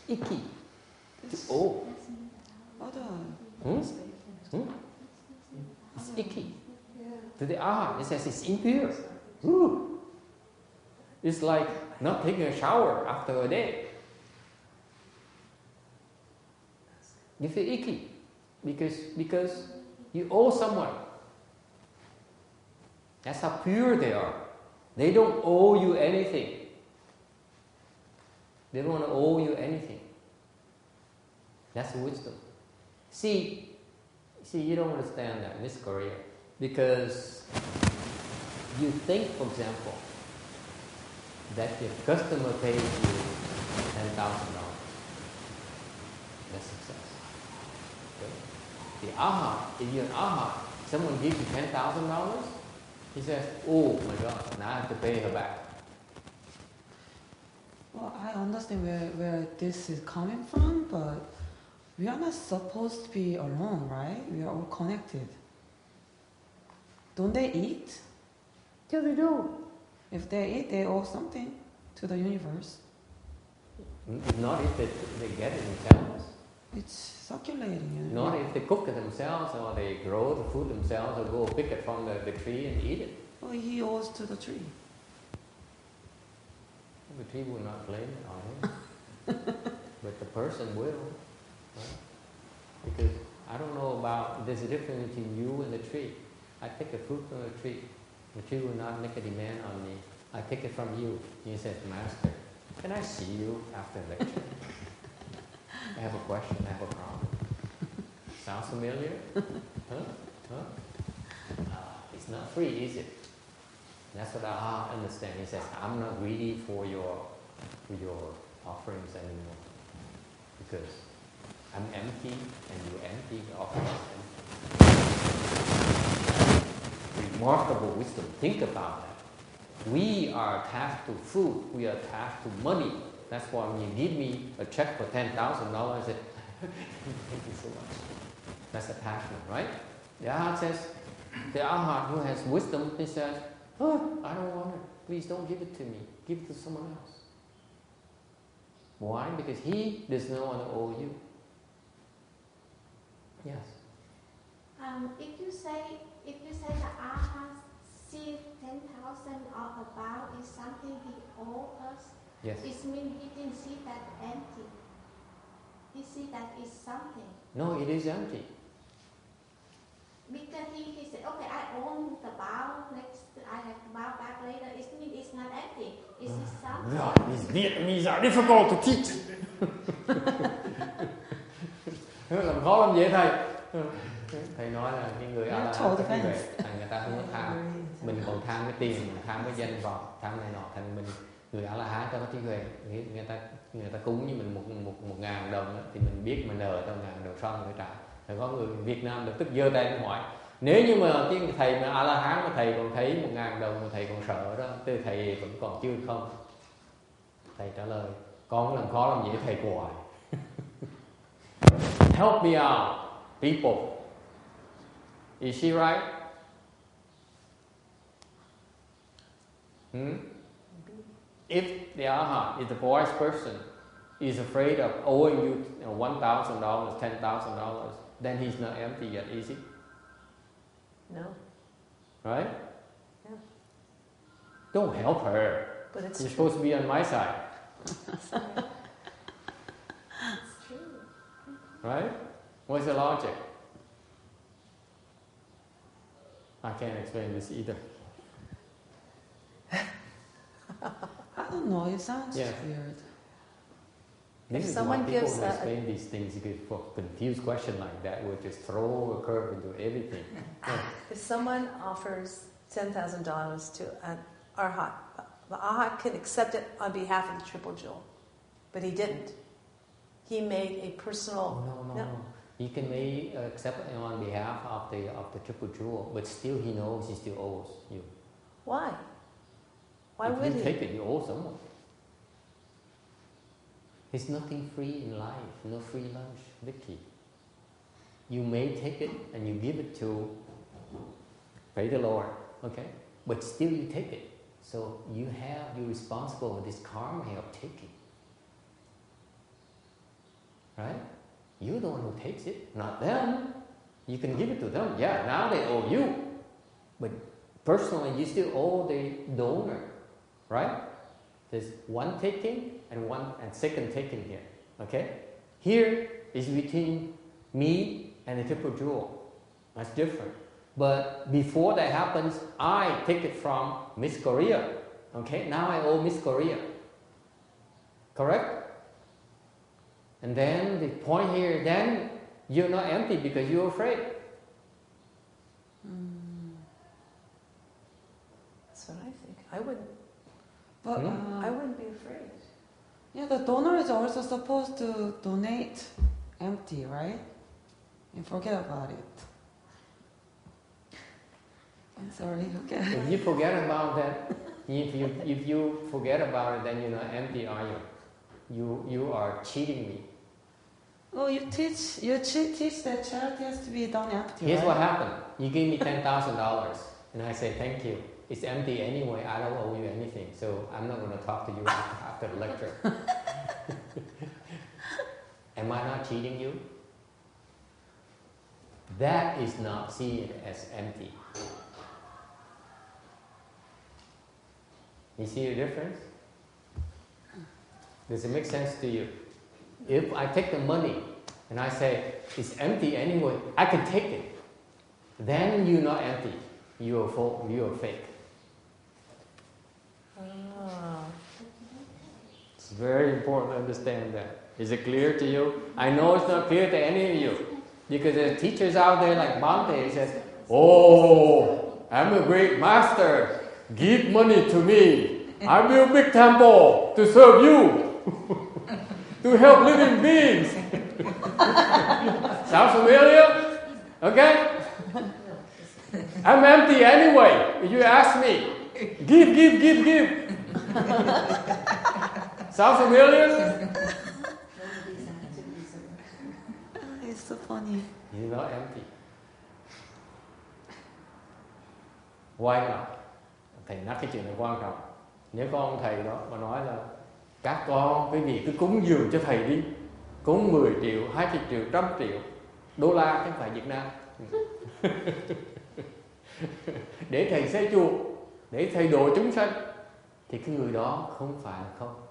[SPEAKER 1] Icky. To owe. It's icky. To the Arhat, it says it's impure. Ooh. It's like not taking a shower after a day. You feel icky because you owe someone. That's how pure they are. They don't owe you anything. They don't want to owe you anything. That's wisdom. See, you don't understand that in this Korea. Because you think, for example, that your customer pays you $10,000. That's success. Okay? The Arhat, if you're an Arhat, someone gives you $10,000, he says, oh my God, now I have to pay her back.
[SPEAKER 5] Well, I understand where this is coming from, but we are not supposed to be alone, right? We are all connected. Don't they eat?
[SPEAKER 1] Yeah, they do.
[SPEAKER 5] If they eat, they owe something to the universe.
[SPEAKER 1] Not if they get it themselves.
[SPEAKER 5] It's circulating.
[SPEAKER 1] Not if they cook it themselves, or they grow the food themselves, or go pick it from the tree and eat it.
[SPEAKER 5] Well, he owes to the tree.
[SPEAKER 1] The tree will not blame it on him. But the person will. Right? Because I don't know about, there's a difference between you and the tree. I take a fruit from the tree. The tree will not make a demand on me. I take it from you. You said, Master, can I see you after lecture? I have a question, I have a problem. Sounds familiar? Huh? It's not free, is it? That's what I understand. He says, I'm not greedy for your offerings anymore. Because I'm empty and you're empty, the offering is empty. Remarkable wisdom. Think about that. We are attached to food. We are attached to money. That's why when you give me a check for $10,000, I say, thank you so much. That's attachment, right? The Arhat says, the Arhat who has wisdom, he says, oh, I don't want it. Please don't give it to me. Give it to someone else. Why? Because he does not want to owe you. Yes.
[SPEAKER 7] If you say the Arhat see 10,000 or about is something he owes us,
[SPEAKER 1] yes.
[SPEAKER 7] It means he didn't see that empty. He see that it's something.
[SPEAKER 1] No, it is empty.
[SPEAKER 7] Because he said, okay, I own the bow, next I have to bow back later. It means it's not empty. It's something.
[SPEAKER 1] God, these Vietnamese are difficult to teach. Làm khó làm dễ thầy. Thầy nói là cái người A-la-hán, người ta không có tham. Mình còn tham cái tiền, tham cái danh vọng, tham này nọ. Thành mình, người A-la-hán ta có trí huệ. Người ta cúng với mình một ngàn đồng đó, thì mình biết mình nợ tao ngàn đồng xong phải trả. Thì có người Việt Nam được tức giơ tay nó hỏi, nếu như mà cái thầy mà A-la-hán mà thầy còn thấy 1.000 đồng mà thầy còn sợ đó, thì thầy vẫn còn chưa không? Thầy trả lời, con làm khó làm dễ thầy hoài. Help me out, people. Is she right? If the arhat is the wise person, is afraid of owing you, $1,000, $10,000, then he's not empty yet, is he?
[SPEAKER 2] No.
[SPEAKER 1] Right?
[SPEAKER 2] Yeah.
[SPEAKER 1] Don't help her.
[SPEAKER 2] But it's
[SPEAKER 1] You're supposed to be on my side.
[SPEAKER 2] It's true.
[SPEAKER 1] Right? What's the logic? I can't explain this either.
[SPEAKER 5] I don't know, it sounds weird.
[SPEAKER 1] This
[SPEAKER 2] If
[SPEAKER 1] is
[SPEAKER 2] someone
[SPEAKER 1] why people
[SPEAKER 2] gives
[SPEAKER 1] explain these things, for confused question like that, will just throw a curve into everything.
[SPEAKER 2] If someone offers $10,000 to an arhat, the arhat can accept it on behalf of the triple jewel, but he didn't. He made a personal.
[SPEAKER 1] No. He can accept it on behalf of the triple jewel, but still he knows he still owes you.
[SPEAKER 2] Why? Why
[SPEAKER 1] if
[SPEAKER 2] would
[SPEAKER 1] you
[SPEAKER 2] he?
[SPEAKER 1] take it, you owe someone. There's nothing free in life, no free lunch, Vicky. You may take it and you give it to pray the Lord, okay? But still you take it. So you're responsible for this karma of taking. Right? You're the one who takes it, not them. You can give it to them. Yeah, now they owe you. But personally, you still owe the donor. Right? There's one taking and second taking here. Okay? Here is between me and the triple jewel. That's different. But before that happens, I take it from Miss Korea. Okay? Now I owe Miss Korea. Correct? And then the point here, then you're not empty because you're afraid.
[SPEAKER 2] That's what I think. I wouldn't.
[SPEAKER 5] But
[SPEAKER 2] I wouldn't be afraid.
[SPEAKER 5] yeah, the donor is also supposed to donate empty, right? And forget about it. I'm sorry. Okay.
[SPEAKER 1] If you forget about that, if you forget about it, then you're not empty, are you? You are cheating me.
[SPEAKER 5] Oh, you teach that charity has to be done empty.
[SPEAKER 1] Here's
[SPEAKER 5] right?
[SPEAKER 1] what happened. You give me $10,000, and I say thank you. It's empty anyway. I don't owe you anything, so I'm not going to talk to you after the lecture. Am I not cheating you? That is not seen as empty. You see the difference? Does it make sense to you? If I take the money and I say, it's empty anyway, I can take it. Then you're not empty. You're fake. It's very important to understand that. Is it clear to you? I know it's not clear to any of you. Because there's teachers out there like Bhante says, oh, I'm a great master. Give money to me. I build a big temple to serve you. To help living beings. Sounds familiar? Okay? I'm empty anyway. If you ask me, give. Sounds familiar?
[SPEAKER 5] It's so funny.
[SPEAKER 1] You're not empty. Why not? Thầy nhắc cái chuyện này quan trọng. Nếu có ông thầy đó mà nói là các con quý vị cứ cúng dường cho thầy đi, cúng 10 triệu, 20 triệu, 100 triệu đô la, chứ không phải Việt Nam. Để thầy xây chùa, để thầy độ chúng sanh, thì cái người đó không phải là không.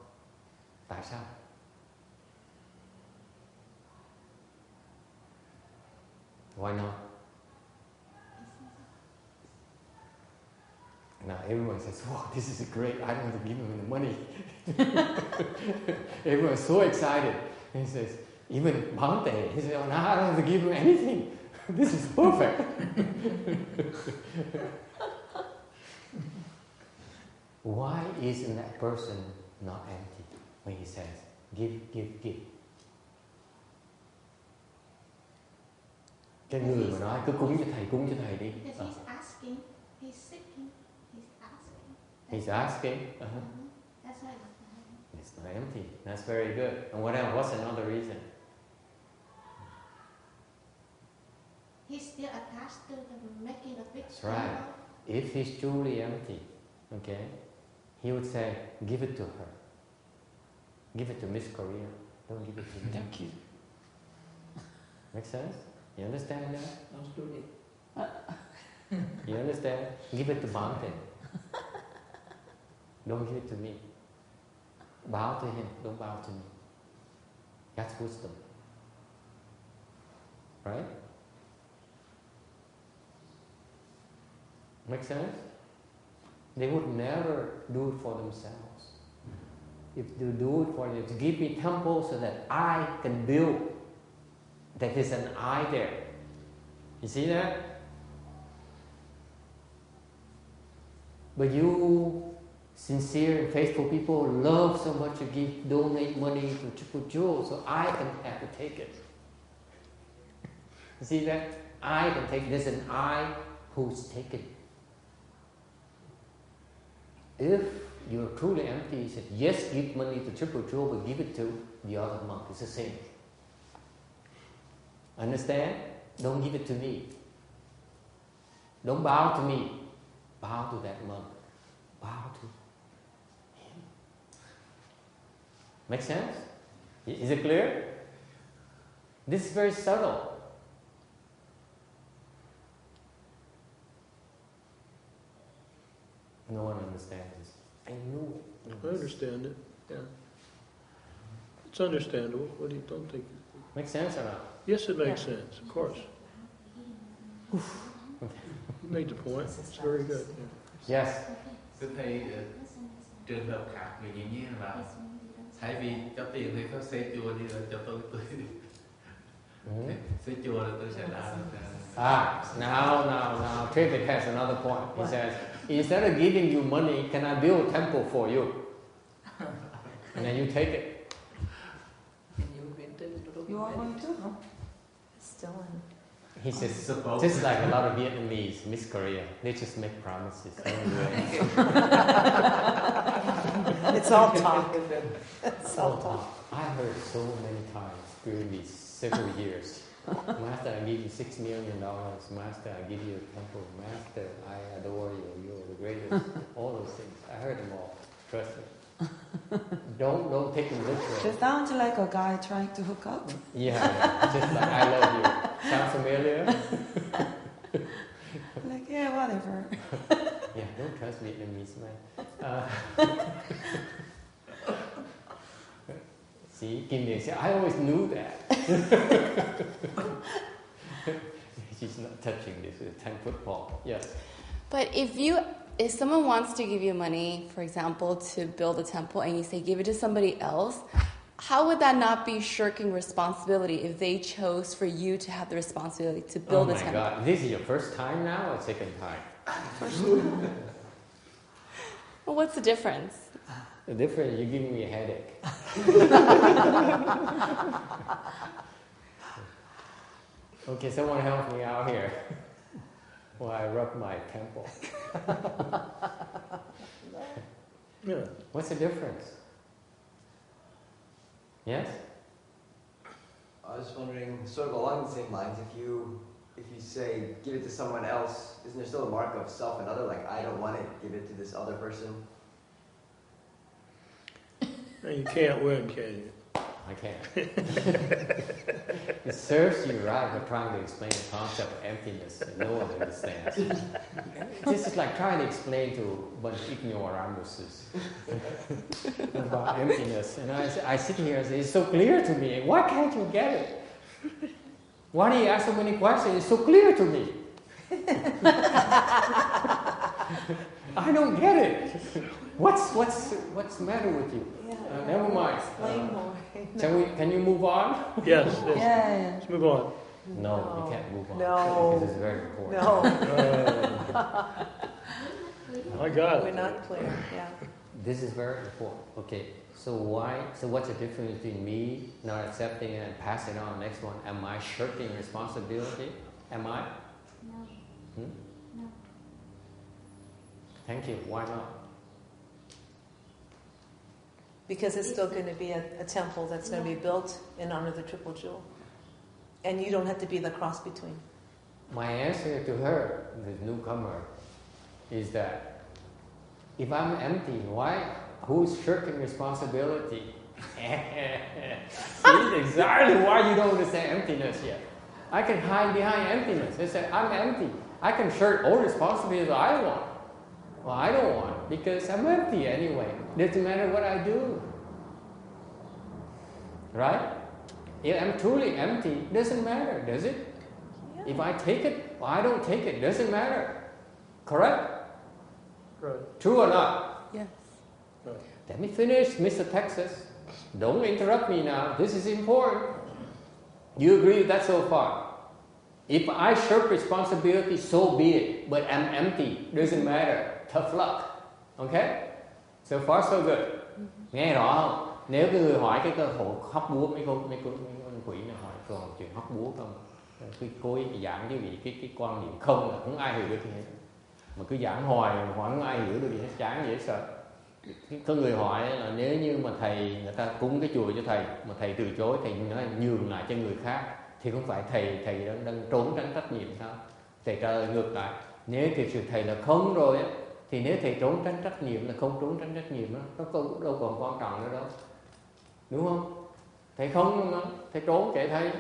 [SPEAKER 1] Tại sao? Why not? Now everyone says, wow, this is great, I don't have to give him the money. Everyone is so excited. He says, even Bhante, he says, oh, now I don't have to give him anything. This is perfect. Why isn't that person not empty when he says, give? Cái người mà nói cứ cúng cho thầy đi.
[SPEAKER 7] Because he's asking, he's seeking, he's asking.
[SPEAKER 1] He's asking.
[SPEAKER 7] That's why
[SPEAKER 1] it's not empty. That's very good. And what else? What's another reason?
[SPEAKER 7] he's still attached to the making a big
[SPEAKER 1] That's right. If he's truly empty, okay, he would say, give it to her. Give it to Miss Korea. Don't give it to me.
[SPEAKER 5] Thank you.
[SPEAKER 1] Make sense? You understand that?
[SPEAKER 8] Absolutely.
[SPEAKER 1] You understand? Give it to Bhante. Don't give it to me. Bow to him. Don't bow to me. That's wisdom. Right? Make sense? They would never do it for themselves. If they do it for you, to give me temple so that I can build, that there's an I there. You see that? But you sincere and faithful people love so much to give, donate money to Triple Jewel, so I can have to take it. You see that? I can take, there's an I who's taken. If you're truly empty, you said, yes, give money to Triple Jewel, but give it to the other monk. It's the same. Understand? Don't give it to me. Don't bow to me. Bow to that monk. Bow to him. Make sense? Is it clear? This is very subtle. No one understands this. I knew it.
[SPEAKER 4] I understand it. Yeah. It's understandable. What do you don't think?
[SPEAKER 1] Make sense or not?
[SPEAKER 4] Yes, it makes sense. Of course. You made the point. It's very good. Yeah.
[SPEAKER 1] Yes.
[SPEAKER 6] Tôi thấy trường hợp khác người dĩ nhiên là thay vì cho tiền thì có xây chùa đi rồi cho tôi xây chùa rồi tôi sẽ làm.
[SPEAKER 1] Now, Trivik has another point. He says, instead of giving you money, can I build a temple for you? And then you take it.
[SPEAKER 5] You are going to? No?
[SPEAKER 2] Still in.
[SPEAKER 1] He says, just like a lot of Vietnamese, Miss Korea, they just make promises.
[SPEAKER 2] It's all talk. It's all talk.
[SPEAKER 1] I heard so many times during these several years. Master, I give you $6 million. Master, I give you a temple. Master, I adore you. You're the greatest. All those things. I heard them all. Trust me. Don't take them literally.
[SPEAKER 5] It sounds like a guy trying to hook up.
[SPEAKER 1] Yeah, just like I love you. Sound familiar?
[SPEAKER 5] Like, yeah, whatever.
[SPEAKER 1] Yeah, don't trust Vietnamese, man. See, Kim Lian said, I always knew that. She's not touching this with a 10-foot pole. Yes.
[SPEAKER 9] But if someone wants to give you money, for example, to build a temple, and you say give it to somebody else, how would that not be shirking responsibility if they chose for you to have the responsibility to build a temple?
[SPEAKER 1] Oh my God, this is your first time now or second time?
[SPEAKER 9] Well, what's the difference?
[SPEAKER 1] The difference, you're giving me a headache. Okay, someone help me out here while I rub my temple.
[SPEAKER 4] Yeah.
[SPEAKER 1] What's the difference? Yes?
[SPEAKER 3] I was wondering, sort of along the same lines, if you say give it to someone else, isn't there still a mark of self and other? Like, I don't want it, give it to this other person.
[SPEAKER 4] And you can't win, can you?
[SPEAKER 1] I can't. It serves you right for trying to explain the concept of emptiness that no one understands. This is like trying to explain to a bunch of ignoramuses about emptiness. And I sit here and say, it's so clear to me. Why can't you get it? Why do you ask so many questions? It's so clear to me. I don't get it. What's the matter with you? Never mind.
[SPEAKER 2] Explain more.
[SPEAKER 1] Can you move on?
[SPEAKER 4] Yes.
[SPEAKER 5] Yeah.
[SPEAKER 4] Let's move on.
[SPEAKER 1] No, you can't move on.
[SPEAKER 2] No.
[SPEAKER 1] This is very important.
[SPEAKER 2] No.
[SPEAKER 4] I got it.
[SPEAKER 2] We're not clear. Yeah.
[SPEAKER 1] This is very important. Okay, so what's the difference between me not accepting it and passing on the next one? Am I shirking responsibility? Am I?
[SPEAKER 7] No. No.
[SPEAKER 1] Thank you. Why not?
[SPEAKER 2] Because it's still going to be a temple that's going to be built in honor of the Triple Jewel. And you don't have to be the cross between.
[SPEAKER 1] my answer to her, the newcomer, is that if I'm empty, who's shirking responsibility? See exactly why you don't understand emptiness yet. I can hide behind emptiness. I say, I'm empty. I can shirk all responsibility I want. Well, I don't want, because I'm empty anyway. Doesn't matter what I do. Right? If I'm truly empty, doesn't matter, does it? Yeah. If I take it or I don't take it, doesn't matter. Correct?
[SPEAKER 4] Right.
[SPEAKER 1] True or not?
[SPEAKER 9] Yes.
[SPEAKER 4] Right.
[SPEAKER 1] Let me finish, Mr. Texas. Don't interrupt me now. This is important. You agree with that so far? If I shirk responsibility, so be it. But I'm empty. Doesn't matter. Tough luck. Okay? So far so good. Nghe rõ không? Nếu cái người hỏi cái cơ hội hóc búa, mấy con quỷ này hỏi còn chuyện hóc búa không? Cứ cố ý giảng cái vị cái quan niệm không là không ai hiểu được gì hết. Mà cứ giảng hoài mà hỏi không ai hiểu được gì hết, chán dễ sợ. Có người hỏi là nếu như mà người ta cúng cái chùa cho thầy mà thầy từ chối, thầy nói nhường lại cho người khác, thì không phải thầy đang trốn tránh trách nhiệm sao? Thầy trả lời ngược lại, nếu thực sự thầy là không rồi á, thì nếu thầy trốn tránh trách nhiệm là không trốn tránh trách nhiệm đó, nó đâu còn quan trọng nữa đâu, đúng không? Thầy không mà thầy trốn kệ thầy.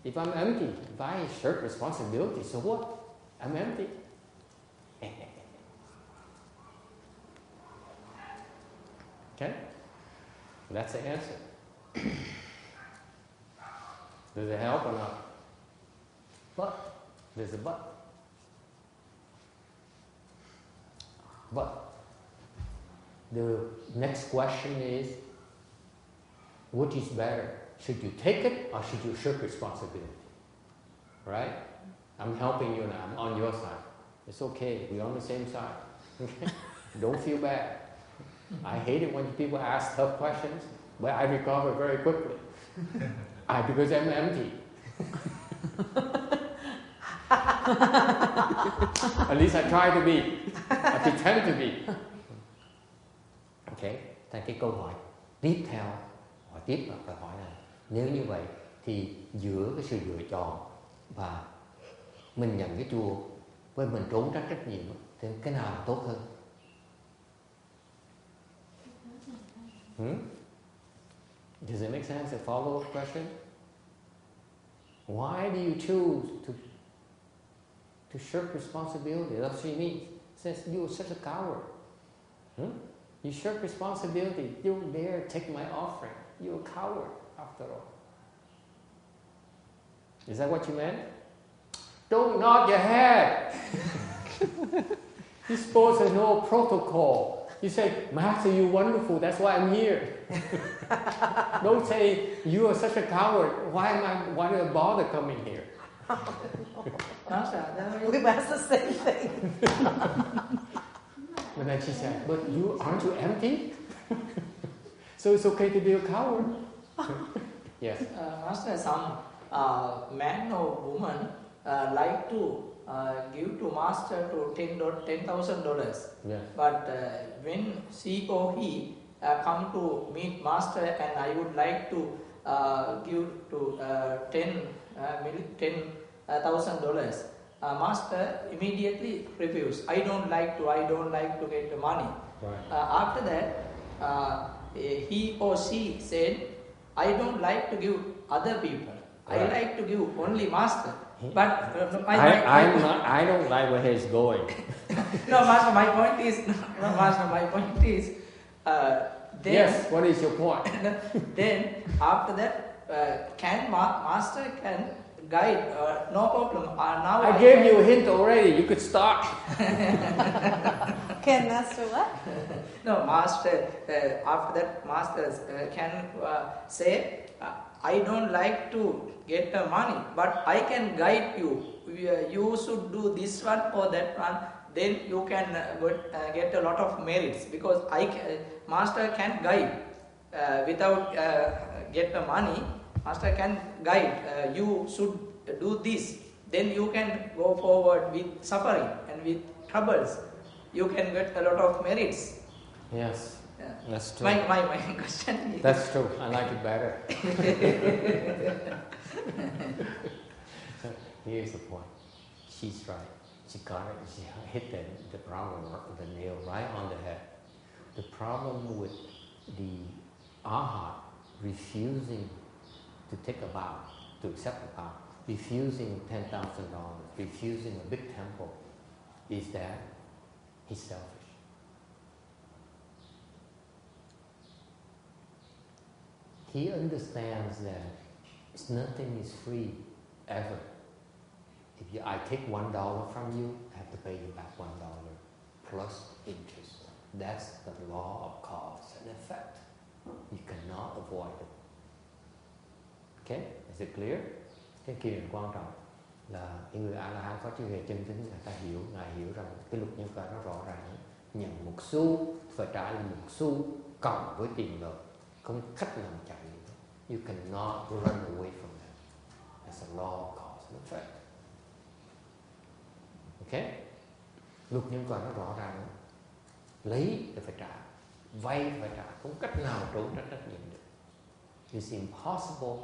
[SPEAKER 1] If I'm empty, if I shirk responsibility, so what? I'm empty. Okay, that's the answer. Does it help or not? But there's a but. But the next question is, which is better? Should you take it or should you shirk responsibility? Right? I'm helping you now. I'm on your side. It's okay. We're on the same side. Okay? Don't feel bad. I hate it when people ask tough questions, but I recover very quickly. Because I'm empty. At least I try to be. I pretend to be. Okay. Thành cái câu hỏi tiếp theo, hỏi tiếp là câu hỏi này. Nếu như vậy thì giữa cái sự lựa chọn và mình nhận cái chùa với mình trốn tránh trách nhiệm thì cái nào là tốt hơn? Does it make sense? A follow-up question? Why do you choose to shirk responsibility? That's what she means. Says you're such a coward. You shirk responsibility. You don't dare take my offering. You're a coward, after all. Is that what you meant? Don't nod your head. You're supposed to know protocol. You say, Master, you're wonderful, that's why I'm here. Don't say, you are such a coward, why do I bother coming here?
[SPEAKER 2] Master, we've asked the same thing.
[SPEAKER 1] And then she said, but aren't you empty? So it's okay to be a coward. Yes.
[SPEAKER 8] Master, some man or woman like to give to master to $10,000.
[SPEAKER 1] Yeah.
[SPEAKER 8] But when she or he come to meet master and I would like to give to $10,000, master immediately refuse. I don't like to get the money.
[SPEAKER 1] Right.
[SPEAKER 8] After that, he or she said, I don't like to give other people. Right. I like to give only master. But
[SPEAKER 1] I don't like where he's going.
[SPEAKER 8] No, Master, my point is, then,
[SPEAKER 1] yes, what is your point?
[SPEAKER 8] Then, after that, master can guide, no problem. Now
[SPEAKER 1] I gave you a hint already, you could start.
[SPEAKER 2] Can master what?
[SPEAKER 8] No, master, after that, master can say, I don't like to get the money, but I can guide you. You should do this one or that one. Then you can get a lot of merits, because master can guide without get the money. Master can guide. You should do this. Then you can go forward with suffering and with troubles. You can get a lot of merits.
[SPEAKER 1] Yes.
[SPEAKER 8] Yeah.
[SPEAKER 1] That's true.
[SPEAKER 8] My question is...
[SPEAKER 1] That's true. I like it better. here's the point. She's right. She got it. She hit the problem, the nail right on the head. The problem with the arhat refusing to take a vow, to accept a vow, refusing $10,000, refusing a big temple, is that he's selfish. He understands that nothing is free ever. If I take $1 from you, I have to pay you back $1 plus interest. That's the law of cause and effect. You cannot avoid it. Okay, is it clear? Cái kia là quan trọng là cái người A-la-hán có trí huệ chân chính, người ta hiểu, ngài hiểu rằng cái luật nhân quả nó rõ ràng, nhận một xu phải trả lại một xu cộng với tiền lợi, không cách nào chạy được. You cannot run away from that. That's a law of cause and effect. Okay? Luật nhân quả nó rõ ràng, lấy thì phải trả, vay phải trả, không cách nào trốn tránh trách nhiệm được. It's impossible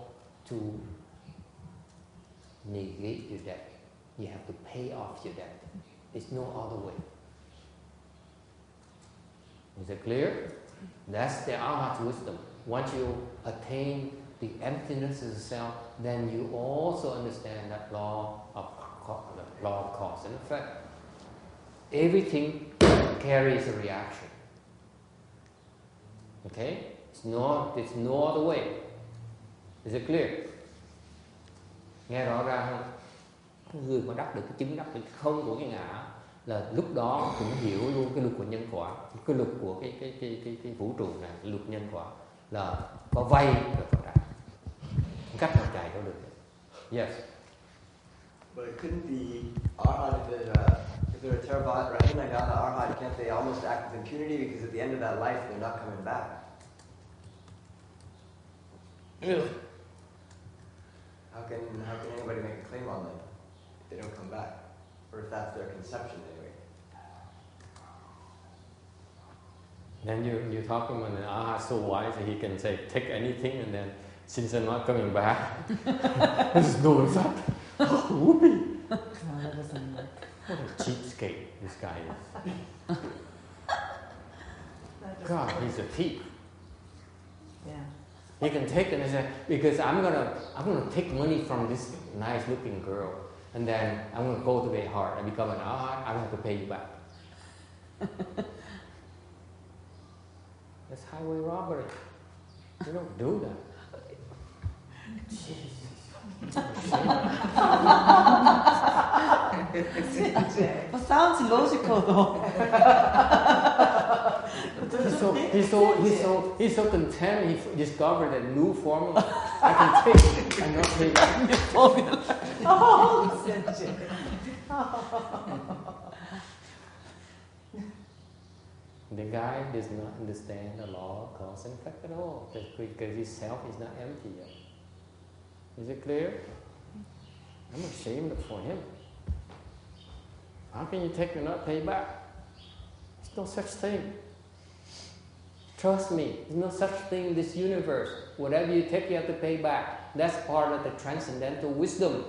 [SPEAKER 1] to negate your debt. You have to pay off your debt. There's no other way. Is it clear? That's the arhat's wisdom. Once you attain the emptiness of the self, then you also understand that law of cause and effect. Everything carries a reaction. Okay? There's no other way. Is it clear? Nghe rõ ràng không? Người mà đắc được cái chứng, đắc được cái không của cái ngã là lúc đó cũng hiểu luôn cái luật của nhân quả, cái luật của cái vũ trụ này, luật nhân quả là có vay rồi có trả, không cách nào chạy đâu được. Yes.
[SPEAKER 3] But it couldn't be arhat if they're a Theravada, Rahinagana arhat, can't they almost act with impunity because at the end of that life they're not coming back?
[SPEAKER 4] Really?
[SPEAKER 3] How can anybody make a claim on them if they don't come back? Or if that's their conception anyway?
[SPEAKER 1] Then you're talking when an arhat so wise that he can say, take anything, and then since they're not coming back, there's no effect. Whoopee!
[SPEAKER 5] No, that doesn't work.
[SPEAKER 1] What a cheapskate this guy is. God, he's a thief.
[SPEAKER 2] Yeah.
[SPEAKER 1] He can take it and say, because I'm gonna take money from this nice looking girl, and then I'm gonna go to the heart and become an arhat, I don't have to pay you back. That's highway robbery. You don't do that. Jesus.
[SPEAKER 5] It sounds logical though.
[SPEAKER 1] He's so content. He discovered a new formula. I can take and not pay back.
[SPEAKER 5] New formula.
[SPEAKER 2] Oh,
[SPEAKER 1] The guy does not understand the law of cause and effect at all, because his self is not empty yet. Is it clear? I'm ashamed for him. How can you take and not pay back? There's no such thing. Trust me, there's no such thing in this universe. Whatever you take, you have to pay back. That's part of the transcendental wisdom.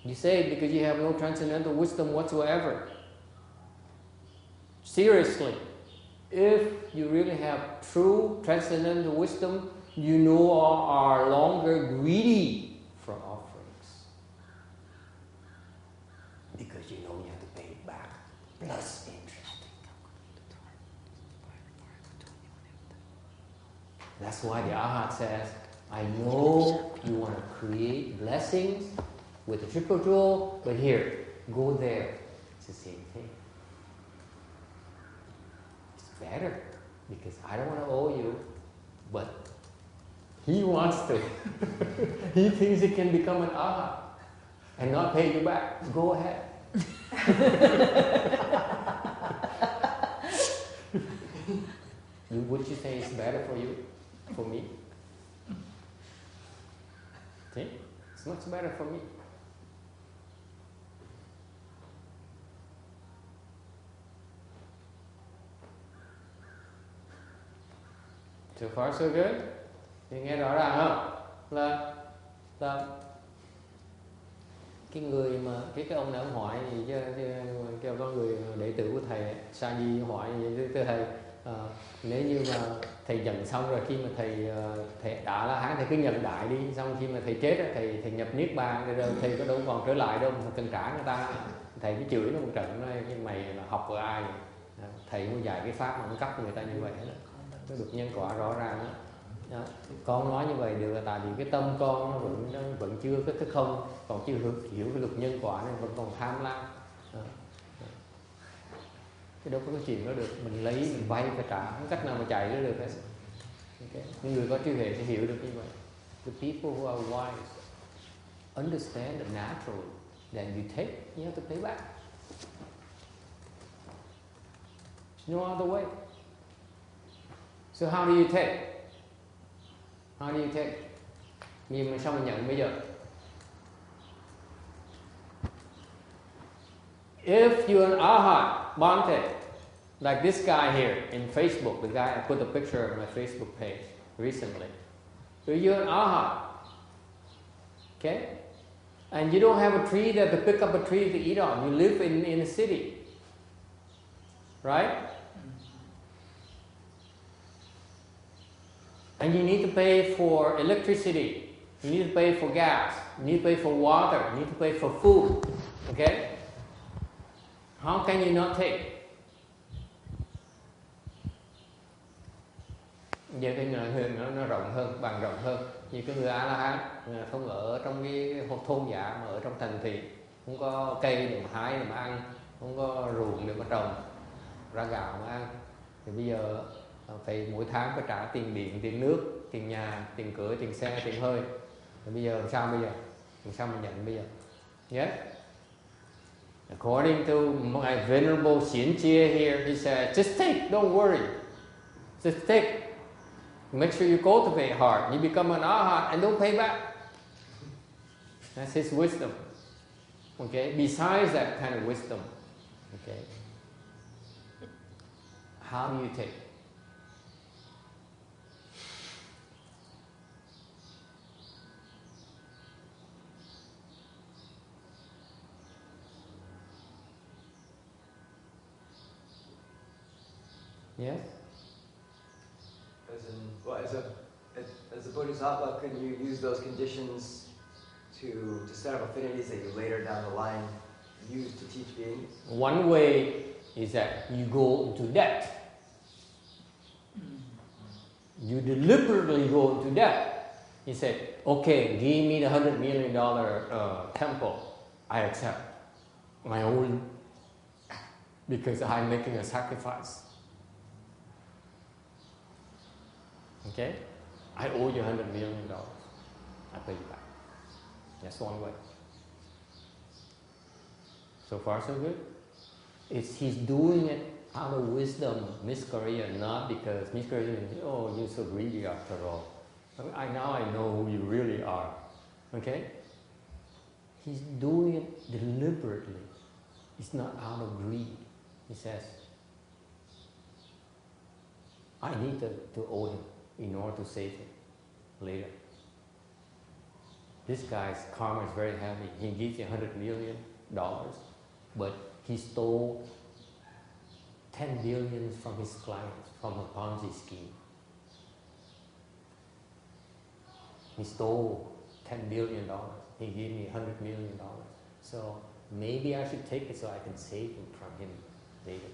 [SPEAKER 1] You say it because you have no transcendental wisdom whatsoever. Seriously, if you really have true transcendental wisdom, you no are longer greedy for offerings. Because you know you have to pay it back, plus interest. That's why the arhat says, I know you want to create blessings with the triple jewel, but here, go there. It's the same thing. Better, because I don't want to owe you, but he wants to. He thinks he can become an arhat and not pay you back. Go ahead. Would you say it's better for you, for me? See? It's much better for me. So far so good? Thì nghe rõ ràng không? Là cái người mà cái ông này ông hỏi gì chứ kêu có người đệ tử của thầy Sa Di hỏi gì thưa thầy, nếu như mà thầy nhận xong rồi, khi mà thầy đã La Hán thầy cứ nhận đại đi, xong khi mà thầy chết thầy nhập niết bàn rồi thầy có đâu còn trở lại đâu mà cần trả người ta. Thầy cứ chửi nó một trận nói cái mày là học của ai vậy? Thầy muốn dạy cái pháp mà không cấp người ta như vậy đó, nó được nhân quả rõ ràng đó. Đó. Con nói như vậy được là tại vì cái tâm con nó vẫn chưa có cái không, còn chưa hiểu cái luật nhân quả nên vẫn còn tham lam. Cái đâu có cái chuyện đó được, mình lấy mình vay phải trả, không cách nào mà chạy nó được hết. Okay. Những người có trí huệ sẽ hiểu được như vậy. The people who are wise understand the natural that you take, you have to pay back. No other way. So how do you take? How do you take? Nhưng mà sao mình nhận bây giờ? If you're an arhat, Bhante, like this guy here in Facebook, the guy I put a picture on my Facebook page recently. So you're an arhat, okay? And you don't have a tree there to pick up a tree to eat on. You live in a city, right? And you need to pay for electricity. You need to pay for gas. You need to pay for water. You need to pay for food. Okay? How can you not take? Giờ cái nó rộng hơn, bằng rộng hơn. Như cái người A-la-hán không ở trong cái thôn giả mà ở trong thành thị, không có cây để mà hái để mà ăn, không có ruộng để mà trồng ra gạo mà ăn. Thì bây giờ phải mỗi tháng phải trả tiền điện, tiền nước, tiền nhà, tiền cửa, tiền xe, tiền hơi. Thì bây giờ làm sao bây giờ? Làm sao mình nhận bây giờ? Yes? According to my venerable Xian Jie here, he said, just take, don't worry. Just take. Make sure you cultivate hard. You become an arhat and don't pay back. That's his wisdom. Okay? Besides that kind of wisdom, okay? How do you take? Yes?
[SPEAKER 3] As a bodhisattva, can you use those conditions to set up affinities that you later down the line use to teach beings?
[SPEAKER 1] One way is that you go into debt. You deliberately go into debt. He said, okay, give me the $100 million temple. I accept my own, because I'm making a sacrifice. Okay? I owe you $100 million. I pay you back. That's one way. So far, so good. He's doing it out of wisdom, Miss Korea, not because Miss Korea is, oh, you're so greedy after all. Now I know who you really are. Okay? He's doing it deliberately. It's not out of greed. He says, I need to owe him in order to save him later. This guy's karma is very heavy. He gives you $100 million, but he stole 10 billion from his clients from a Ponzi scheme. He stole $10 billion. He gave me $100 million. So maybe I should take it so I can save him from him later.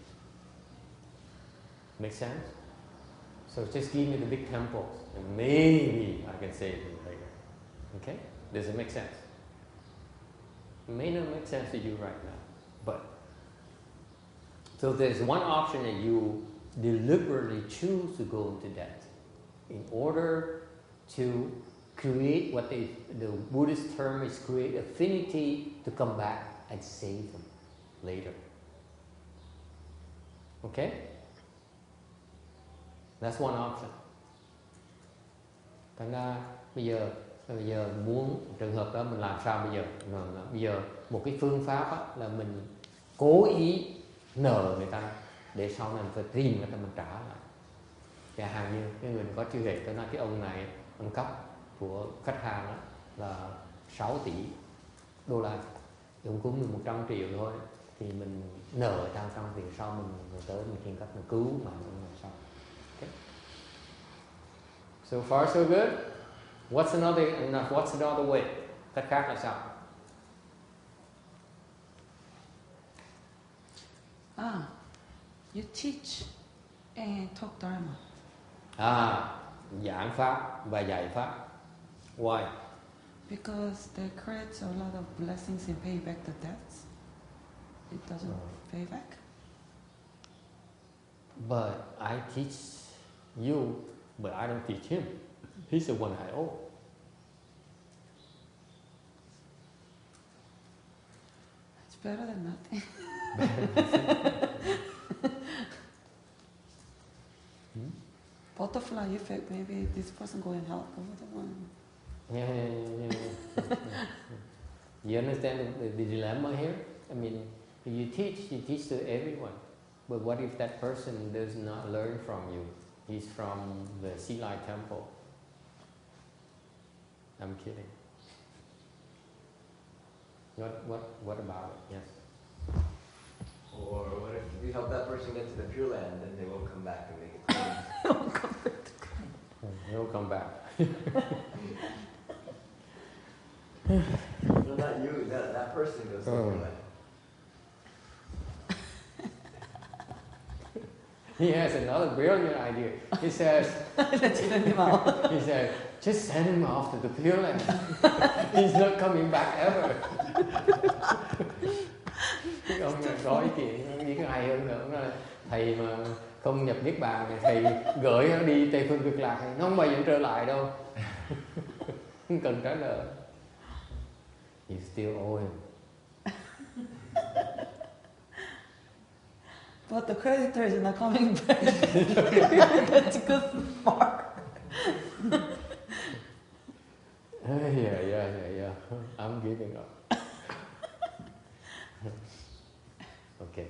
[SPEAKER 1] Make sense? So just give me the big temples, and maybe I can save him later. Okay? Does it make sense? It may not make sense to you right now, but so there's one option that you deliberately choose to go into debt in order to create what the Buddhist term is create affinity to come back and save them later. Okay? That's one option. Thành ra bây giờ muốn trường hợp đó mình làm sao bây giờ? Bây giờ một cái phương pháp á, là mình cố ý nợ người ta để sau này mình phải tìm người ta mình trả lại. Chẳng hạn như cái người có trí huệ, tôi nói cái ông này ăn cắp của khách hàng đó là 6 tỷ đô la, Ông cúng được 100 triệu thôi thì mình nợ 100 triệu, sau mình tới mình tìm cách mình cứu mà mình làm sao. Okay. So far so good. What's another way? Cách khác là sao?
[SPEAKER 5] You teach and talk Dharma.
[SPEAKER 1] Giảng pháp và dạy pháp. Why?
[SPEAKER 5] Because that creates a lot of blessings and pay back the debts. It doesn't pay back.
[SPEAKER 1] But I teach you, but I don't teach him. He's the one I owe.
[SPEAKER 5] It's better than nothing. Butterfly effect. Maybe this person go and help the other one.
[SPEAKER 1] Yeah. You understand the dilemma here? I mean, you teach to everyone. But what if that person does not learn from you? He's from the Sea Light Temple. I'm kidding. What about it? Yes.
[SPEAKER 3] Or what if you help that person get to the Pure Land and they won't come back and make it clean?
[SPEAKER 1] They'll come back.
[SPEAKER 3] No, not you. That person goes to the Pure Land.
[SPEAKER 1] He has another brilliant idea. He says, just send him off to the Pure Land. He's not coming back ever. Ông có ý kiến nghĩ cái hay hơn nữa là thầy mà không nhập niết bàn thì thầy gửi nó đi Tây Phương Cực Lạc thì nó không bao giờ trở lại đâu. Không cần trả nợ. You still owe him.
[SPEAKER 5] But the creditor is not coming back. That's good smart.
[SPEAKER 1] Yeah. I'm giving up. Okay,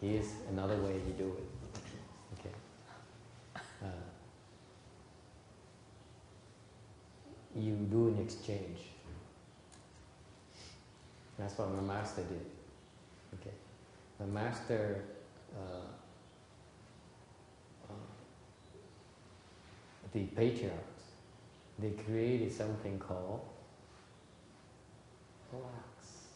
[SPEAKER 1] here's another way you do it. Okay. You do an exchange. That's what my master did. Okay. My master the patriarchs, they created something called flax.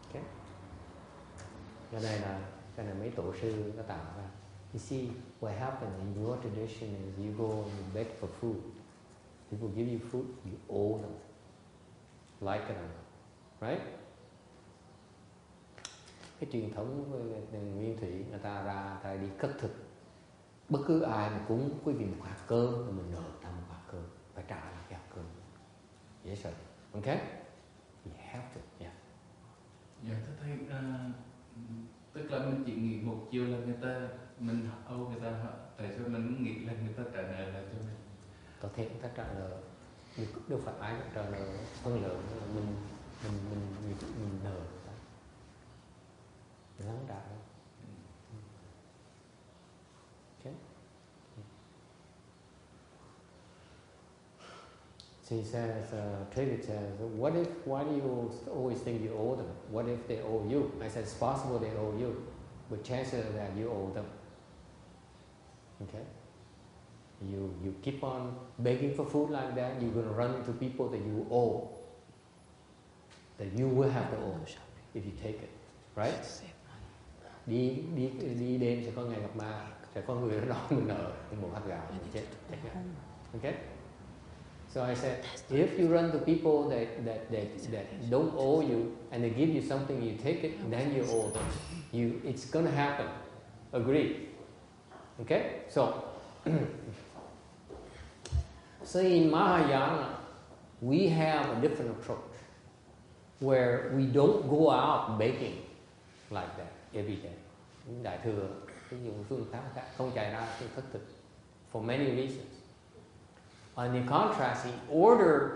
[SPEAKER 1] Okay. Cái này mấy tổ sư nó tạo ra. You see, what happened in your tradition is you go and you beg for food. People give you food, you owe them. Like it or not. Right? Cái truyền thống của Nguyên Thủy, người ta ra, người ta đi khất thực. Bất cứ ai mà cúng quý vị một hạt cơm, mình nợ ta một hạt cơm. Phải trả lại cái hạt cơm. Yes, sir. Okay? You have to, yeah.
[SPEAKER 6] Dạ, thưa thầy, tức là mình chỉ nghĩ một chiều là mình âu người ta, tại sao mình nghĩ là người ta trả nợ lại cho mình?
[SPEAKER 1] Có thể người ta trả nợ, đâu phải ai cũng trả nợ, phân lượng là mình nợ người ta, mình lắng trả. Okay. So he says, David says, why do you always think you owe them? What if they owe you? I said, it's possible they owe you, but chances are that you owe them. Okay? You keep on begging for food like that, you're going to run into people that you owe, that you will have to owe if you take it. Right? Đi đêm sẽ có ngày gặp ma, sẽ có người đó mình nợ một hạt gạo mình chết. Okay? So I said, if you run to people that don't owe you and they give you something, you take it, then you owe them. It's going to happen. Agree? Okay? So in Mahayana, we have a different approach where we don't go out begging like that every day. Đại thừa, ví dụ phương pháp khác, không chạy ra khi khất thực for many reasons. And in contrast, in order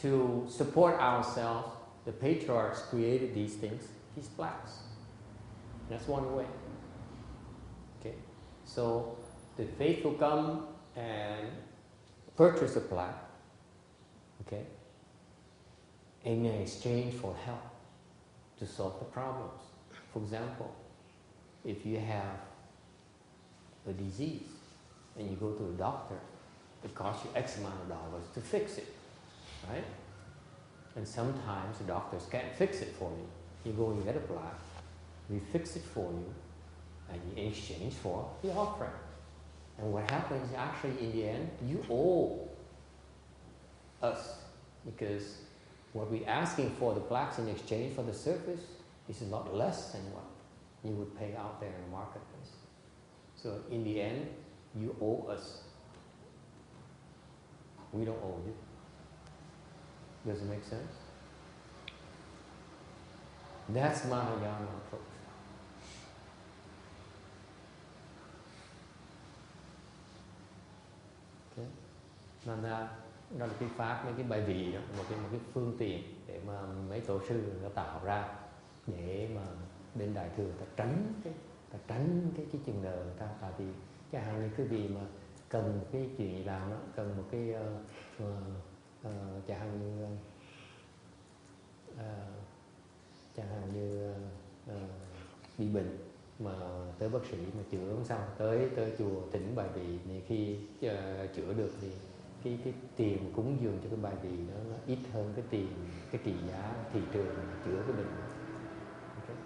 [SPEAKER 1] to support ourselves, the patriarchs created these things, these flags. That's one way. Okay, so the faithful come and purchase a plaque, okay, in exchange for help to solve the problems. For example, if you have a disease and you go to a doctor, it costs you X amount of dollars to fix it, right? And sometimes the doctors can't fix it for you. You go and you get a plaque, we fix it for you, and in exchange for the offering. And what happens actually in the end, you owe us, because what we're asking for, the plaques in exchange for the service, is a lot less than what you would pay out there in the marketplace. So in the end, you owe us. We don't owe you. Does it make sense? That's Mahayana approach. Okay. Nên đó là cái pháp, mấy cái bài vị đó, một cái phương tiện để mà mấy tổ sư nó tạo ra để mà bên đại thừa ta tránh cái chừng nợ ta. Tại vì chẳng hạn như cái vị mà cần một cái chuyện gì làm đó, cần một cái chẳng hạn như bị bệnh mà tới bác sĩ mà chữa không xong, tới chùa thỉnh bài vị, thì khi chữa được thì cái tiền cúng dường cho cái bài vị đó nó ít hơn cái trị giá thị trường chữa cái bệnh. Okay.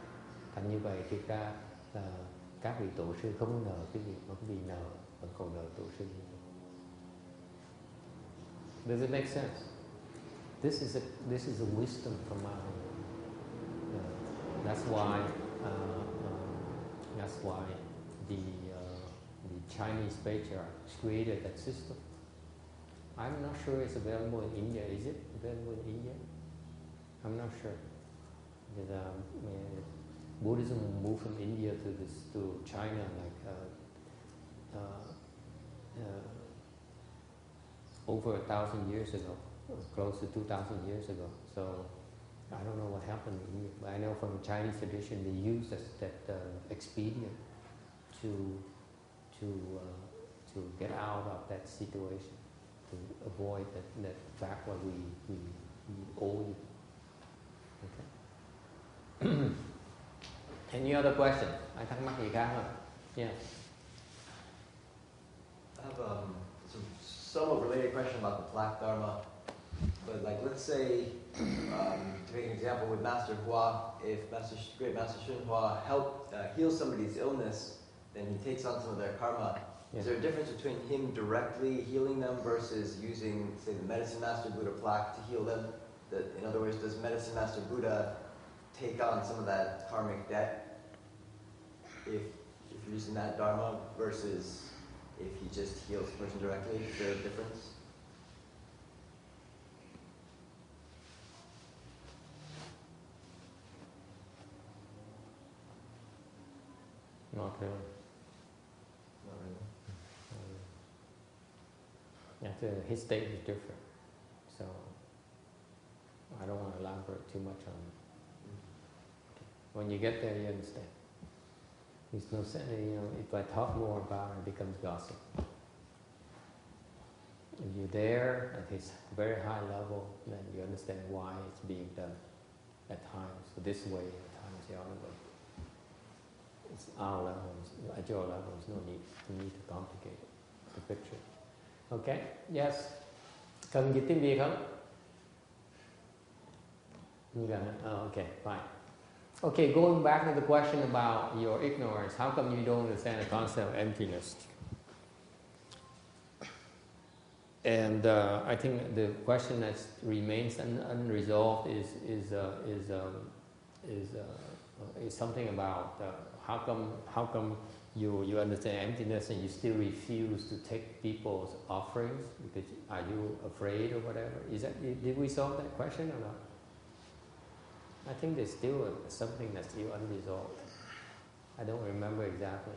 [SPEAKER 1] Thành như vậy thì các vị tổ sư không nợ cái gì, mà cái vị nợ vẫn còn nợ tổ sư. Does it make sense? This is a wisdom from Mahayana. That's why the Chinese patriarchs created that system. I'm not sure it's available in India. Is it available in India? I'm not sure. Because Buddhism moved from India to China like over 1,000 years ago, or close to 2,000 years ago. So I don't know what happened in India, but I know from the Chinese tradition they use that expedient to get out of that situation, to avoid that fact where we owe you. Okay. Any other question? Ai thắc mắc gì khác không? Yeah.
[SPEAKER 3] I have somewhat related question about the plaque dharma. But like, let's say, to make an example with Master Hua, if Great Master Shin Hua helped heal somebody's illness, then he takes on some of their karma. Yeah. Is there a difference between him directly healing them versus using, say, the Medicine Master Buddha plaque to heal them? In other words, does Medicine Master Buddha take on some of that karmic debt if you're using that dharma versus if he just heals the person directly? Is there a difference?
[SPEAKER 1] Not really. His state is different, so I don't want to elaborate too much on it. Okay. When you get there, you understand. There's no sense, if I talk more about it, it becomes gossip. If you're there at his very high level, then you understand why it's being done at times this way, at times the other way. It's our level, at your level, there's no need to complicate the picture. Okay? Yes? Cần dịch tiếng Việt không? Okay, fine. Okay, going back to the question about your ignorance, how come you don't understand the concept of emptiness? And I think the question that remains unresolved is something about how come you understand emptiness and you still refuse to take people's offerings? Because are you afraid or whatever? Did we solve that question or not? I think there's still something that's still unresolved. I don't remember exactly.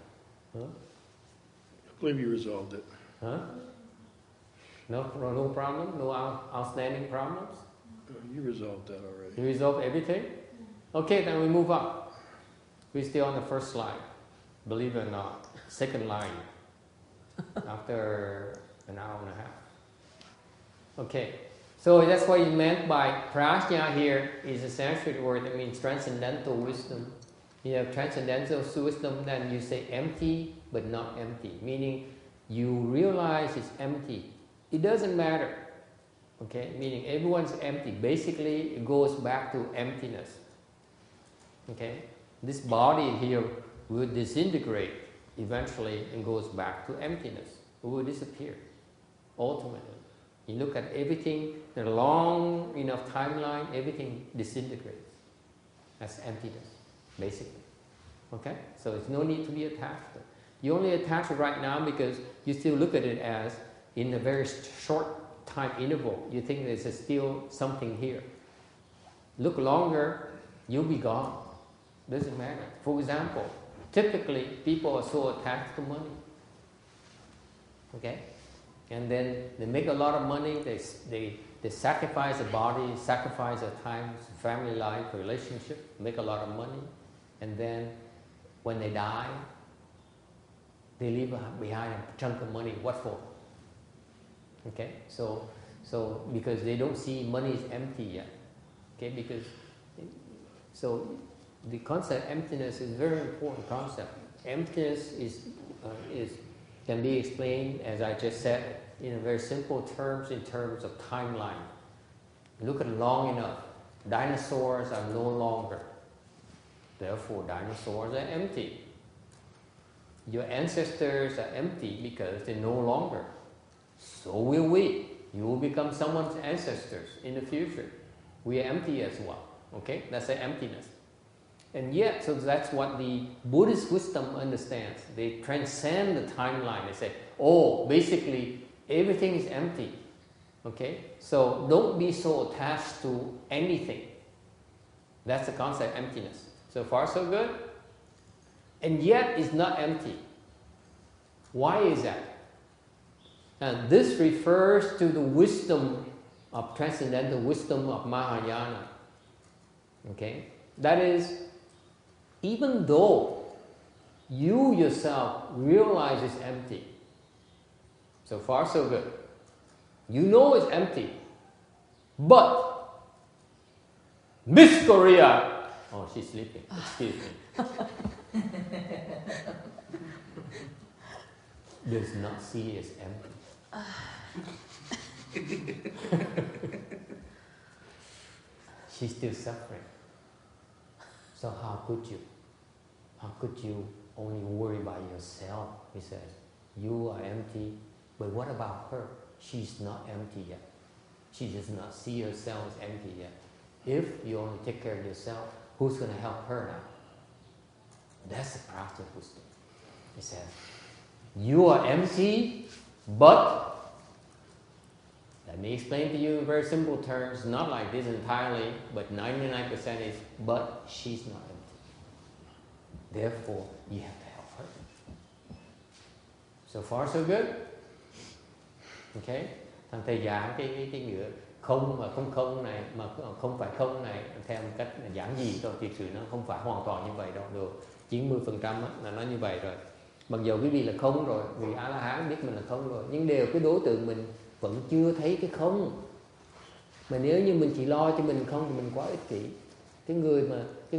[SPEAKER 1] Huh?
[SPEAKER 4] I believe you resolved it.
[SPEAKER 1] Huh? No problem? No outstanding problems?
[SPEAKER 4] You resolved that already.
[SPEAKER 1] You resolved everything? Okay, then we move on. We're still on the first slide. Believe it or not. Second line. after an hour and a half. Okay, so that's what you meant by prajna here is a Sanskrit word that means transcendental wisdom. You have transcendental wisdom, then you say empty but not empty, meaning you realize it's empty. It doesn't matter. Okay, meaning everyone's empty. Basically, it goes back to emptiness. Okay, this body here will disintegrate eventually and goes back to emptiness. It will disappear ultimately. You look at everything in a long enough timeline, everything disintegrates. That's emptiness, basically. Okay, so there's no need to be attached to it. You only attach it right now because you still look at it as in a very short time interval. You think there's still something here. Look longer, you'll be gone. Doesn't matter. For example, typically people are so attached to money. Okay? And then they make a lot of money, they sacrifice their body, sacrifice their time, family life, relationship, make a lot of money, and then when they die, they leave behind a chunk of money. What for? Okay, so because they don't see money is empty yet. Okay, so the concept emptiness is a very important concept. Emptiness can be explained, as I just said, in a very simple terms, in terms of timeline. Look at it long enough. Dinosaurs are no longer. Therefore, dinosaurs are empty. Your ancestors are empty because they're no longer. So will we. You will become someone's ancestors in the future. We are empty as well. Okay? That's the emptiness. And yet, so that's what the Buddhist wisdom understands. They transcend the timeline. They say, oh, basically, everything is empty. Okay? So don't be so attached to anything. That's the concept, emptiness. So far, so good? And yet, it's not empty. Why is that? And this refers to the wisdom of transcendental wisdom of Mahayana. Okay? That is, even though you yourself realize it's empty, so far so good. You know it's empty. But Miss Korea, oh, she's sleeping. Excuse me. Does not see it as empty. She's still suffering. So how could you? How could you only worry about yourself? He says, you are empty, but what about her? She's not empty yet. She does not see herself as empty yet. If you only take care of yourself, who's going to help her now? That's the practical wisdom. He says, you are empty, but let me explain to you in very simple terms, not like this entirely, but 99% is, but she's not empty. Therefore, you have to help her. So far, so good? Okay? Thằng thầy giảng cái ngữ không và không này, mà không phải không này, theo một cách giảng gì thôi, thực sự nó không phải hoàn toàn như vậy đâu, được 90% là nó như vậy rồi. Mặc dù quý vị là không rồi, vì A-la-hán biết mình là không rồi, nhưng đều cái đối tượng mình vẫn chưa thấy cái không. Mà nếu như mình chỉ lo cho mình không thì mình quá ích kỷ. Cái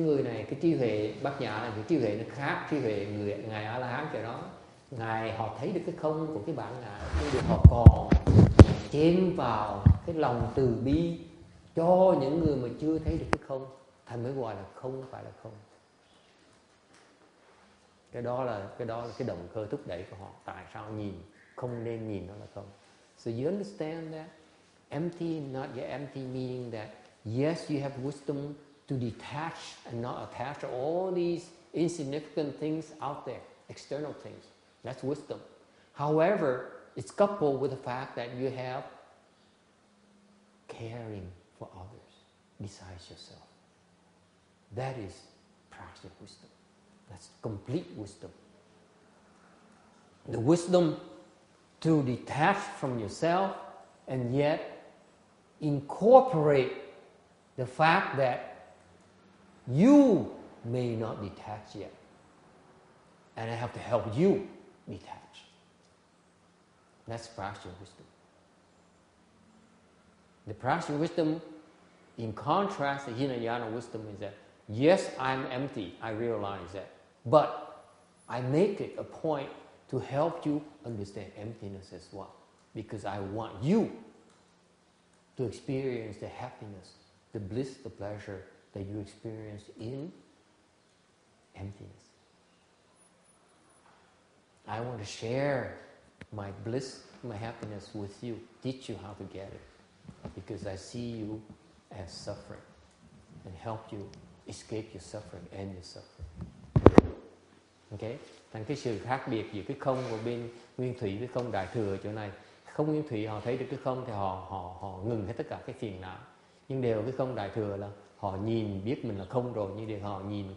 [SPEAKER 1] người này, cái trí huệ Bát Nhã là cái trí huệ nó khác trí huệ ngài A-la-hán cho đó. Ngài họ thấy được cái không của cái bản ngã, nhưng được họ còn chêm vào cái lòng từ bi cho những người mà chưa thấy được cái không, thành mới gọi là không phải là không. Cái đó là cái động cơ thúc đẩy của họ. Tại sao nhìn không nên nhìn nó là không? So you understand that empty, not yet empty, meaning that yes, you have wisdom to detach and not attach to all these insignificant things out there, external things. That's wisdom. However, it's coupled with the fact that you have caring for others besides yourself. That is practical wisdom. That's complete wisdom. The wisdom to detach from yourself and yet incorporate the fact that you may not detach yet. And I have to help you detach. That's practical wisdom. The practical wisdom, in contrast to Hinayana wisdom, is that yes, I'm empty, I realize that, but I make it a point to help you understand emptiness as well, because I want you to experience the happiness, the bliss, the pleasure that you experience in emptiness. I want to share my bliss, my happiness with you, teach you how to get it, because I see you as suffering and help you escape your suffering, end your suffering. Okay? Thành cái sự khác biệt giữa cái không của bên Nguyên Thủy với không Đại Thừa ở chỗ này, không Nguyên Thủy họ thấy được cái không thì họ ngừng hết tất cả cái phiền não, nhưng đều cái không Đại Thừa là họ nhìn biết mình là không rồi, nhưng để họ nhìn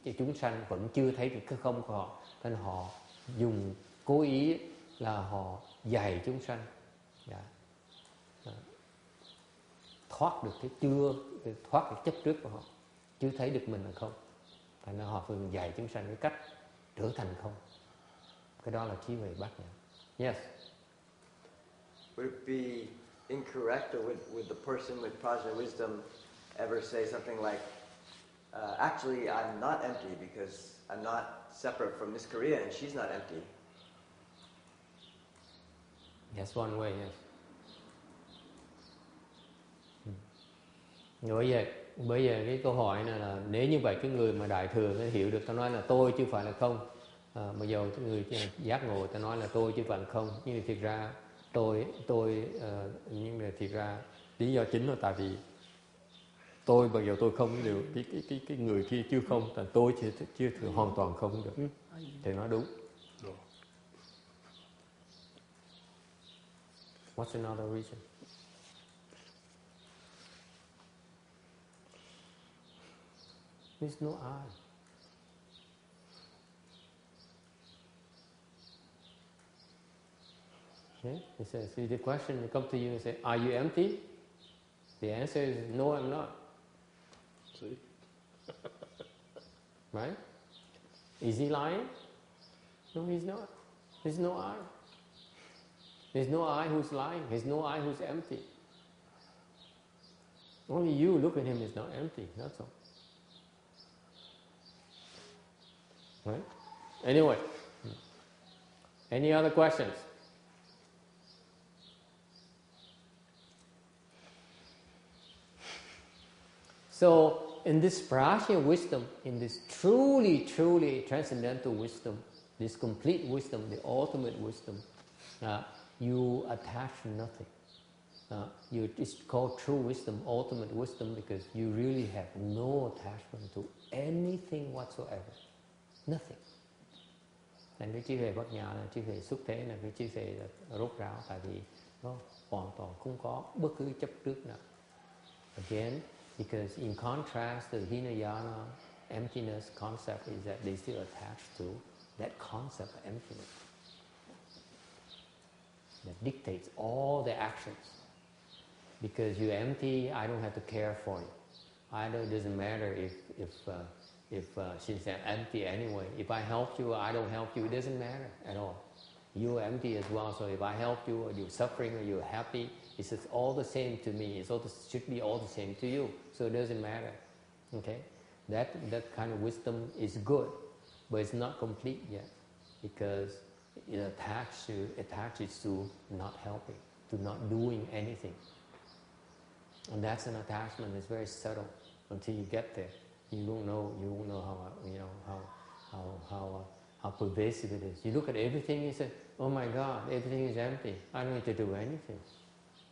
[SPEAKER 1] cái chúng sanh vẫn chưa thấy được cái không của họ, nên họ dùng cố ý là họ dạy chúng sanh thoát được thoát cái chấp trước của họ, chưa thấy được mình là không, thành ra họ thường dạy chúng sanh cái cách trở thành không. Cái đó là trí huệ bát nhã. Yes.
[SPEAKER 3] Would it be incorrect, or would the person with prajna wisdom ever say something like, actually I'm not empty because I'm not separate from Miss Korea and she's not empty?
[SPEAKER 1] That's one way, yes. Bởi giờ cái câu hỏi này là nếu như vậy cái người mà Đại Thừa nó hiểu được, ta nói là tôi chứ phải là không, mà giờ cái người giác ngộ ta nói là tôi chứ phải là không, nhưng mà thiệt ra nhưng mà thiệt ra lý do chính là tại vì tôi bao giờ tôi không đều cái người kia chưa không, tại tôi chưa hoàn toàn không được, thì nói đúng. What's another reason? There's no I. Okay? He says, if the question comes to you and say, are you empty? The answer is, no, I'm not.
[SPEAKER 4] See?
[SPEAKER 1] Right? Is he lying? No, he's not. There's no I. There's no I who's lying. There's no I who's empty. Only you look at him is not empty, that's all. Right? Anyway, any other questions? So, in this prajna wisdom, in this truly, truly transcendental wisdom, this complete wisdom, the ultimate wisdom, you attach nothing. It's called true wisdom, ultimate wisdom, because you really have no attachment to anything whatsoever. Nothing. Nên cái trí huệ bát nhã là trí huệ xuất thế, là cái trí huệ rốt ráo, tại vì nó hoàn toàn không có bất cứ chấp trước nào. Again, because in contrast to Hinayana emptiness concept is that they still attach to that concept of emptiness that dictates all their actions. Because you're empty, I don't have to care for you. It doesn't matter if she's empty anyway. If I help you, I don't help you, it doesn't matter at all. You're empty as well, so if I help you, or you're suffering, or you're happy, it's all the same to me. It should be all the same to you, so it doesn't matter. Okay, that kind of wisdom is good, but it's not complete yet, because it attaches to not helping, to not doing anything, and that's an attachment that's very subtle. Until you get there, you won't know how pervasive it is. You look at everything, you say, "Oh my God, everything is empty. I don't need to do anything.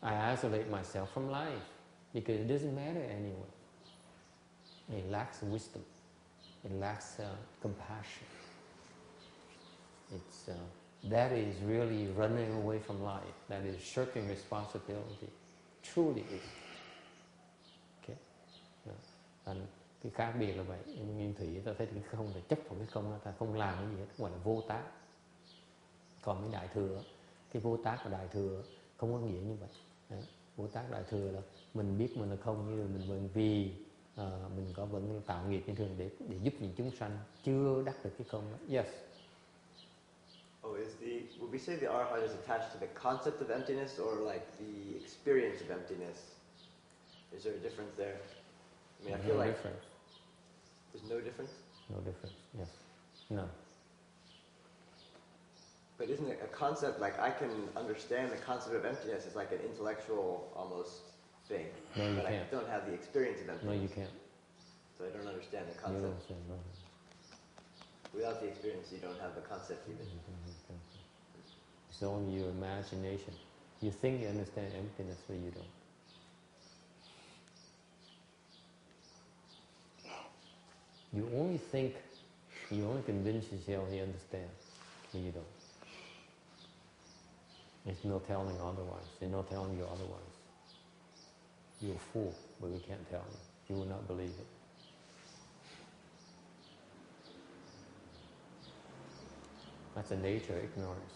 [SPEAKER 1] I isolate myself from life because it doesn't matter anyway." It lacks wisdom. It lacks compassion. That is really running away from life. That is shirking responsibility. Truly is. Okay. And cái khác biệt là vậy. Nguyên thủy ta thấy cái không là chấp vào cái không, ta không làm cái gì hết, gọi là vô tác. Còn cái đại thừa, cái vô tác của đại thừa không có nghĩa như vậy. Vô tác đại thừa là mình biết mình là không, như mình vẫn vì mình có vẫn tạo nghiệp như thường để giúp những chúng sanh chưa đắc được cái không đó. Yes.
[SPEAKER 3] Would we say the arhat is attached to the concept of emptiness or like the experience of emptiness? Is there a difference there? I mean, I feel like
[SPEAKER 1] difference.
[SPEAKER 3] There's no difference?
[SPEAKER 1] No difference, yes. No.
[SPEAKER 3] But isn't it a concept, like I can understand the concept of emptiness as like an intellectual almost thing.
[SPEAKER 1] No, you
[SPEAKER 3] but
[SPEAKER 1] can't.
[SPEAKER 3] I don't have the experience of emptiness.
[SPEAKER 1] No, you can't.
[SPEAKER 3] So I don't understand the
[SPEAKER 1] You
[SPEAKER 3] concept.
[SPEAKER 1] don't understand, no.
[SPEAKER 3] Without the experience, you don't have the concept even.
[SPEAKER 1] It's only your imagination. You think you understand emptiness, but you don't. You only think, you only convince yourself you understand, but you don't. There's no telling otherwise. There's no telling you otherwise. You're a fool, but we can't tell you. You will not believe it. That's the nature of ignorance.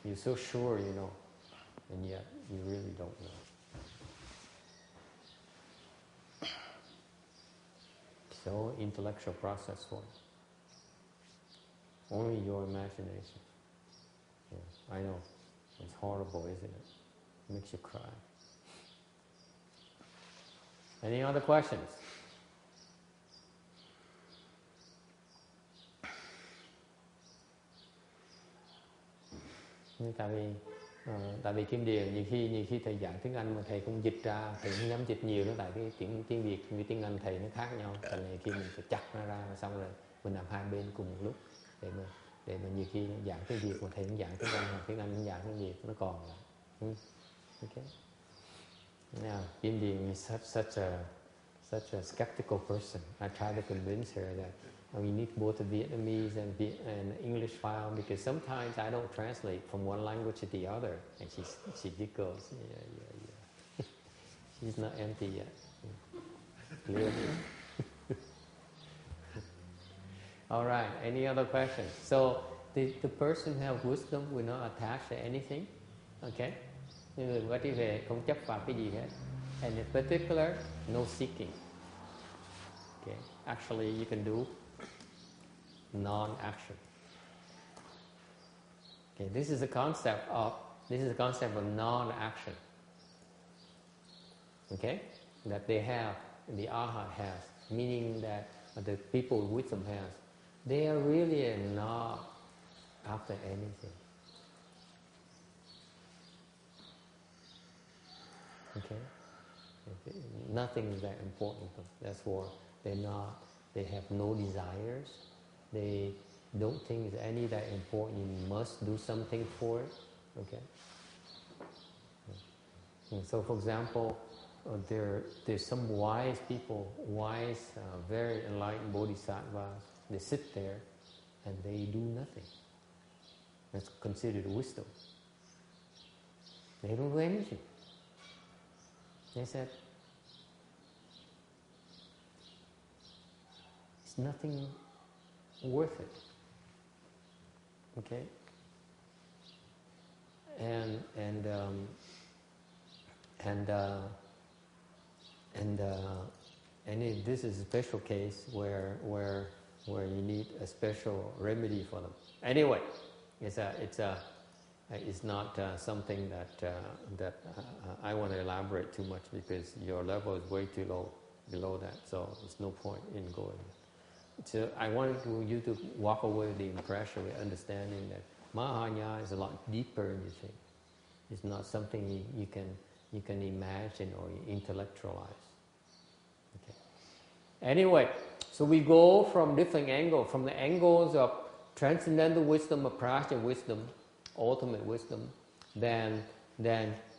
[SPEAKER 1] You're so sure you know, and yet you really don't know. So intellectual process for it. Only your imagination. Yeah, I know. It's horrible, isn't it? It makes you cry. Any other questions? Tại vì Kim Điền nhiều khi thầy giảng tiếng Anh mà thầy không dịch ra, thầy không dám dịch nhiều nữa, tại cái tiếng Việt với tiếng Anh thầy nó khác nhau. Tại vì khi mình phải chặt nó ra xong rồi mình làm hai bên cùng một lúc để mà nhiều khi giảng tiếng Việt mà thầy không giảng tiếng Anh hoặc tiếng Anh không giảng tiếng Việt nó còn lại. Okay. Now Kim Điền is such a skeptical person. I try to convince her that we need both the Vietnamese and English file because sometimes I don't translate from one language to the other, and she giggles. Yeah. She's not empty yet. Clearly. All right. Any other questions? So the person who has wisdom will not attach to anything. Okay. Người có trí huệ không chấp vào cái gì hết. And in particular, no seeking. Okay. Actually, you can do non-action. Okay, this is the concept of non-action. Okay, that they have, the arhat has, meaning that the people with wisdom has. They are really not after anything. Okay, nothing is that important. That's why they have no desires. They don't think it's any that important. You must do something for it. Okay. And so, for example, there's some wise people, very enlightened bodhisattvas. They sit there and they do nothing. That's considered wisdom. They don't do anything. They said, it's nothing worth it. Okay? And this is a special case where you need a special remedy for them. Anyway, it's not something that I want to elaborate too much because your level is way too low below that, so there's no point in going. So I wanted you to walk away with the impression, with understanding that Mahayana is a lot deeper than you think. It's not something you can imagine or intellectualize. Okay. Anyway, so we go from different angles, from the angles of transcendental wisdom, aprajna wisdom, ultimate wisdom. Then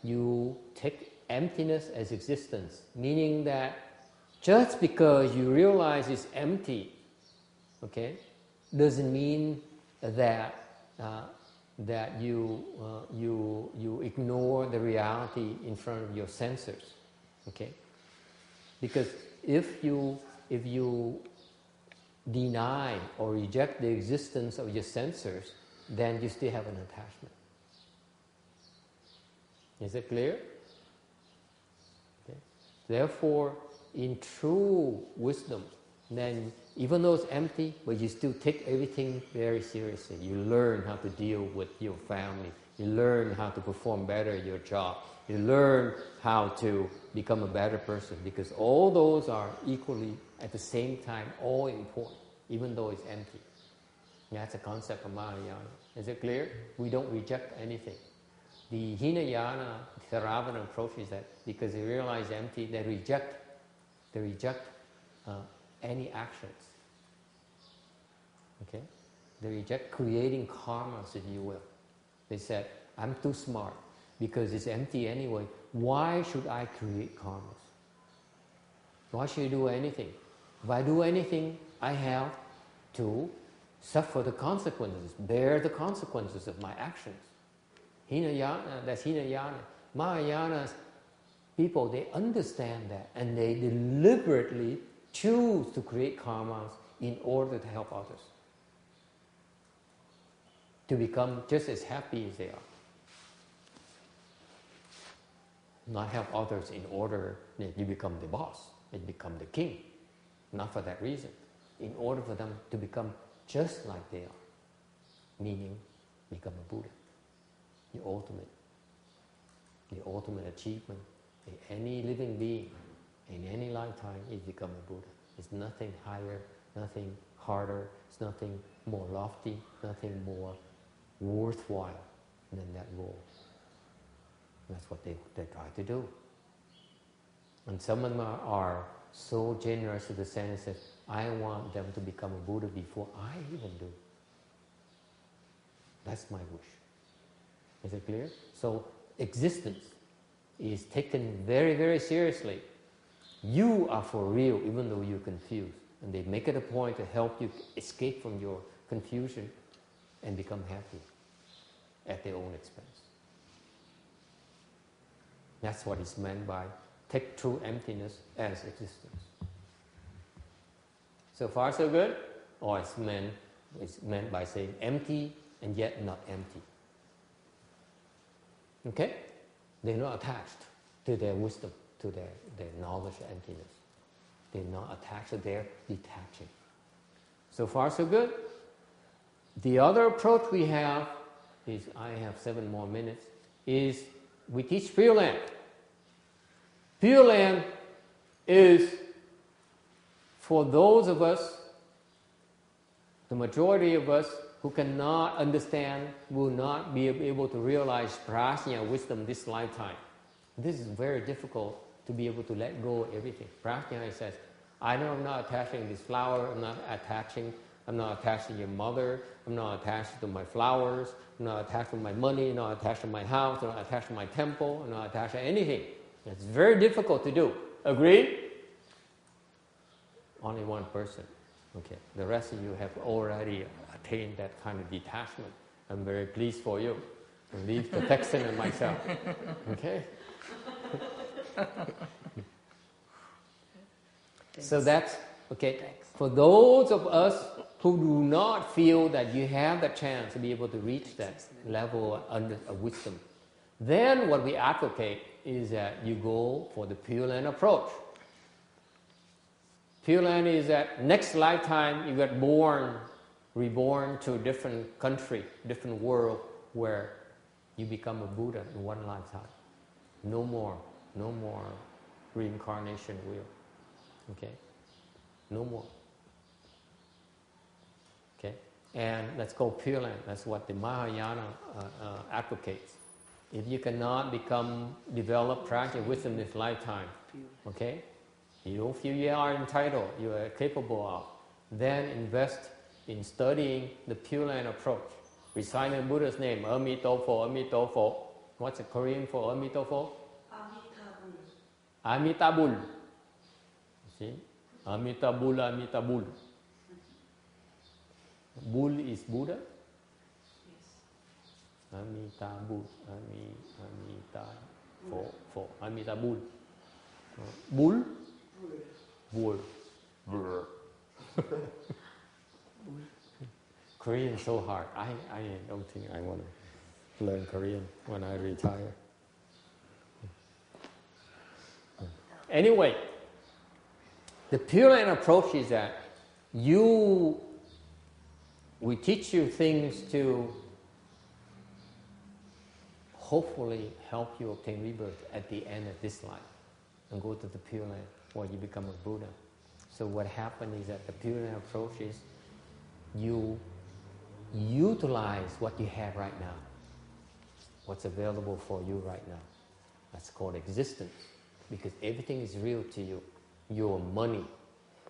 [SPEAKER 1] you take emptiness as existence, meaning that just because you realize it's empty, okay, doesn't mean that you ignore the reality in front of your sensors, okay? Because if you deny or reject the existence of your sensors, then you still have an attachment. Is it clear? Okay. Therefore, in true wisdom, then even though it's empty, but you still take everything very seriously. You learn how to deal with your family. You learn how to perform better your job. You learn how to become a better person, because all those are equally, at the same time, all important, even though it's empty. That's the concept of Mahayana. Is it clear? We don't reject anything. The Hinayana, Theravada approach is that because they realize empty, they reject any actions. Okay? They reject creating karmas, if you will. They said, I'm too smart because it's empty anyway. Why should I create karmas? Why should I do anything? If I do anything, I have to suffer the consequences, bear the consequences of my actions. Hinayana, that's Hinayana. Mahayana's people, they understand that, and they deliberately choose to create karmas in order to help others, to become just as happy as they are. Not help others in order that you become the boss, and become the king. Not for that reason. In order for them to become just like they are, meaning become a Buddha. The ultimate achievement in any living being, in any lifetime, is become a Buddha. It's nothing higher, nothing harder, it's nothing more lofty, nothing more worthwhile than that goal. That's what they try to do. And some of them are so generous to the sense that I want them to become a Buddha before I even do. That's my wish. Is it clear? So existence is taken very, very seriously. You are for real, even though you're confused. And they make it a point to help you escape from your confusion and become happy at their own expense. That's what is meant by take true emptiness as existence. So far so good? Or it's meant by saying empty and yet not empty. Okay? They're not attached to their wisdom, to their knowledge of emptiness. They're not attached, they're detaching. So far so good? The other approach we have is, I have 7 more minutes, is we teach Pure Land. Pure Land is for those of us, the majority of us, who cannot understand, will not be able to realize prajna, wisdom, this lifetime. This is very difficult to be able to let go of everything. Prajna says, I know I'm not attaching this flower, I'm not attached to your mother, I'm not attached to my flowers, I'm not attached to my money, I'm not attached to my house, I'm not attached to my temple, I'm not attached to anything. It's very difficult to do. Agree? Only one person. Okay. The rest of you have already attained that kind of detachment. I'm very pleased for you. And leave the Texan and myself. Okay? So that's, okay. For those of us who do not feel that you have the chance to be able to reach that level of wisdom, then what we advocate is that you go for the Pure Land approach. Pure Land is that next lifetime you get reborn to a different country, different world, where you become a Buddha in one lifetime. No more reincarnation wheel. Okay? No more. Okay? And let's go Pure Land. That's what the Mahayana advocates. If you cannot develop practice wisdom this lifetime, okay? You don't feel you are entitled, you are capable of, then invest in studying the Pure Land approach. Reciting Buddha's name, Amitofo, Amitofo. What's the Korean for Amitofo? Amitabul. See? Amitabul, Amitabul. Bull is Buddha? Amitabul, Amitabul, Amitabul. Bull? Bull. Bull. Korean is so hard. I don't think I want to learn Korean when I retire. Anyway, the Pure Land approach is that we teach you things to hopefully help you obtain rebirth at the end of this life and go to the Pure Land where you become a Buddha. So what happened is that the Pure Land approach is you utilize what you have right now, what's available for you right now. That's called existence, because everything is real to you. Your money,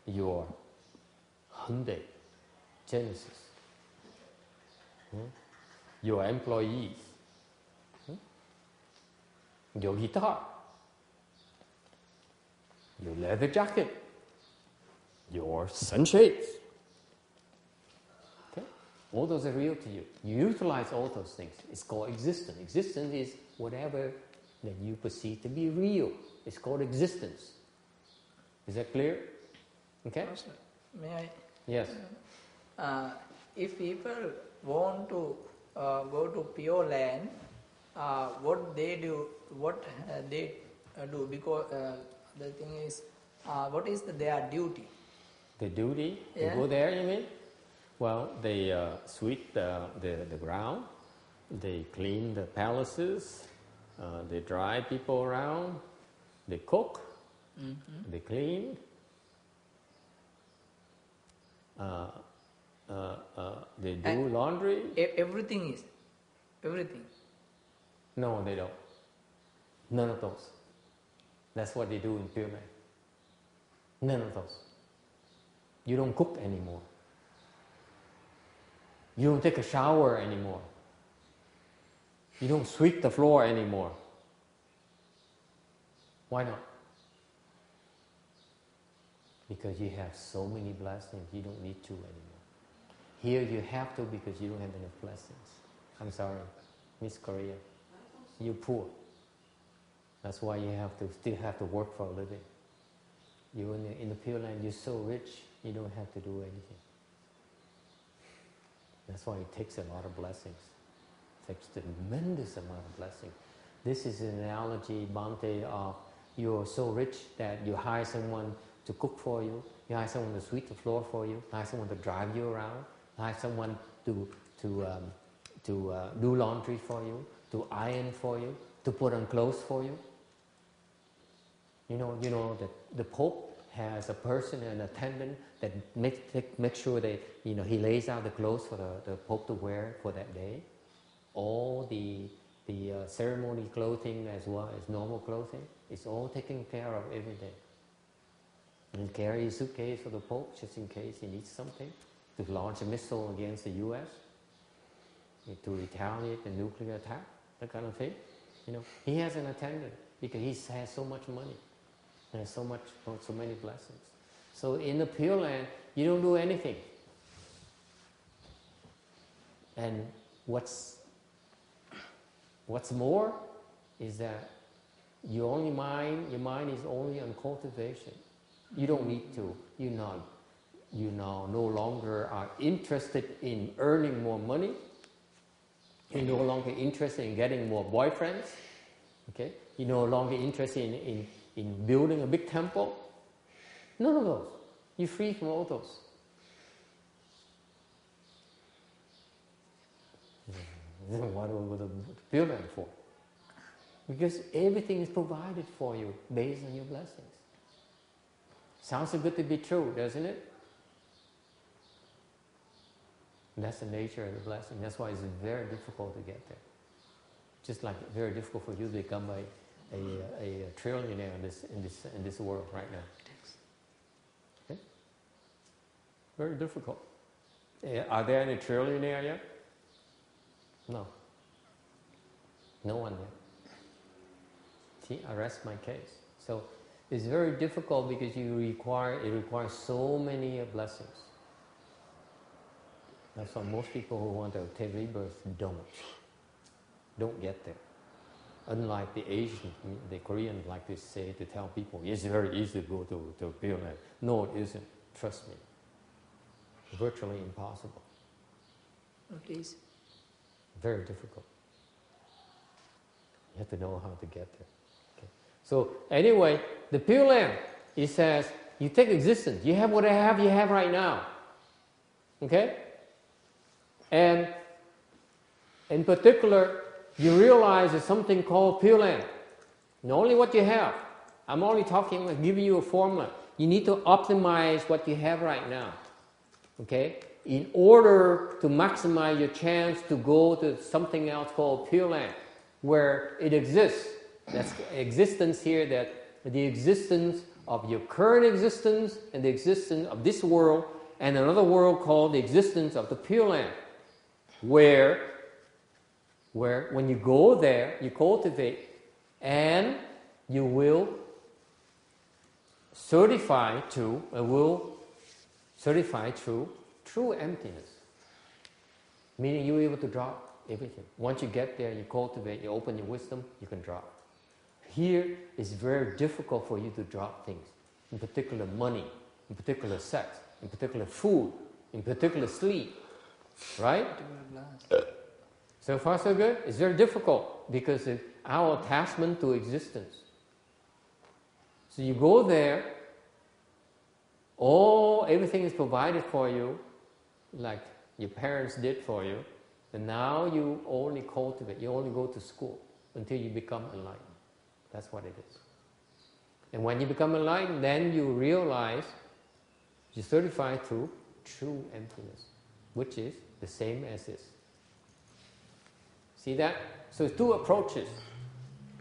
[SPEAKER 1] your Hyundai, Genesis, your employees, your guitar, your leather jacket, your sunshades. Okay? All those are real to you. You utilize all those things. It's called existence. Existence is whatever that you perceive to be real. It's called existence. Is that clear? Okay?
[SPEAKER 8] May I?
[SPEAKER 1] Yes.
[SPEAKER 8] If people want to go to Pure Land, what they do, because the thing is, what is their duty?
[SPEAKER 1] The duty
[SPEAKER 8] Yeah.
[SPEAKER 1] to go there, you mean? Well, they sweep the ground, they clean the palaces, they drive people around, they cook, they clean, they do laundry.
[SPEAKER 8] Everything.
[SPEAKER 1] No, they don't. None of those. That's what they do in Pure Land. None of those. You don't cook anymore. You don't take a shower anymore. You don't sweep the floor anymore. Why not? Because you have so many blessings, you don't need to anymore. Here you have to because you don't have enough blessings. I'm sorry, Miss Korea. You're poor. That's why you still have to work for a living. You in the Pure Land, you're so rich, you don't have to do anything. That's why it takes a lot of blessings. It takes a tremendous amount of blessings. This is an analogy, Bhante, of you're so rich that you hire someone to cook for you, you hire someone to sweep the floor for you, hire someone to drive you around, hire someone to do laundry for you, to iron for you, to put on clothes for you. You know that the Pope has a person, an attendant that makes sure that he lays out the clothes for the Pope to wear for that day. All the ceremony clothing as well as normal clothing, it's all taken care of every day. And carry a suitcase for the Pope just in case he needs something to launch a missile against the U.S. to retaliate the nuclear attack, that kind of thing. He has an attendant because he has so much money and so many blessings. So in the Pure Land, you don't do anything. And what's more is that your mind is only on cultivation. You don't need to. You no longer are interested in earning more money. You're no longer interested in getting more boyfriends. Okay? You're no longer interested in building a big temple. None of those. You're free from all those. What do we go to Pure Land for? Because everything is provided for you based on your blessings. Sounds so good to be true, doesn't it? And that's the nature of the blessing. That's why it's very difficult to get there. Just like very difficult for you to become a trillionaire in this world right now. Okay? Very difficult. Are there any trillionaire yet? No. No one yet. See, I rest my case. So it's very difficult because it requires so many blessings. That's why most people who want to take rebirth don't get there. Unlike the Asian, the Koreans like to say, to tell people, it's very easy to go to Pure Land. No, it isn't. Trust me. Virtually impossible.
[SPEAKER 8] It is.
[SPEAKER 1] Very difficult. You have to know how to get there. Okay. So anyway, the Pure Land, it says, You take existence. You have what you have right now. Okay? And in particular, you realize there's something called Pure Land. Not only what you have. I'm only talking about giving you a formula. You need to optimize what you have right now. Okay? In order to maximize your chance to go to something else called Pure Land, where it exists. That's existence here, that the existence of your current existence and the existence of this world and another world called the existence of the Pure Land, where when you go there, you cultivate and you will certify to, true emptiness. Meaning you're able to drop everything. Once you get there, you cultivate, you open your wisdom, you can drop. Here, it's very difficult for you to drop things. In particular money, in particular sex, in particular food, in particular sleep. Right? So far so good? It's very difficult because of our attachment to existence. So you go there, everything is provided for you, like your parents did for you, and now you only cultivate, you only go to school until you become enlightened. That's what it is. And when you become enlightened, then you realize you certify through true emptiness, which is the same as this. See that? So it's two approaches.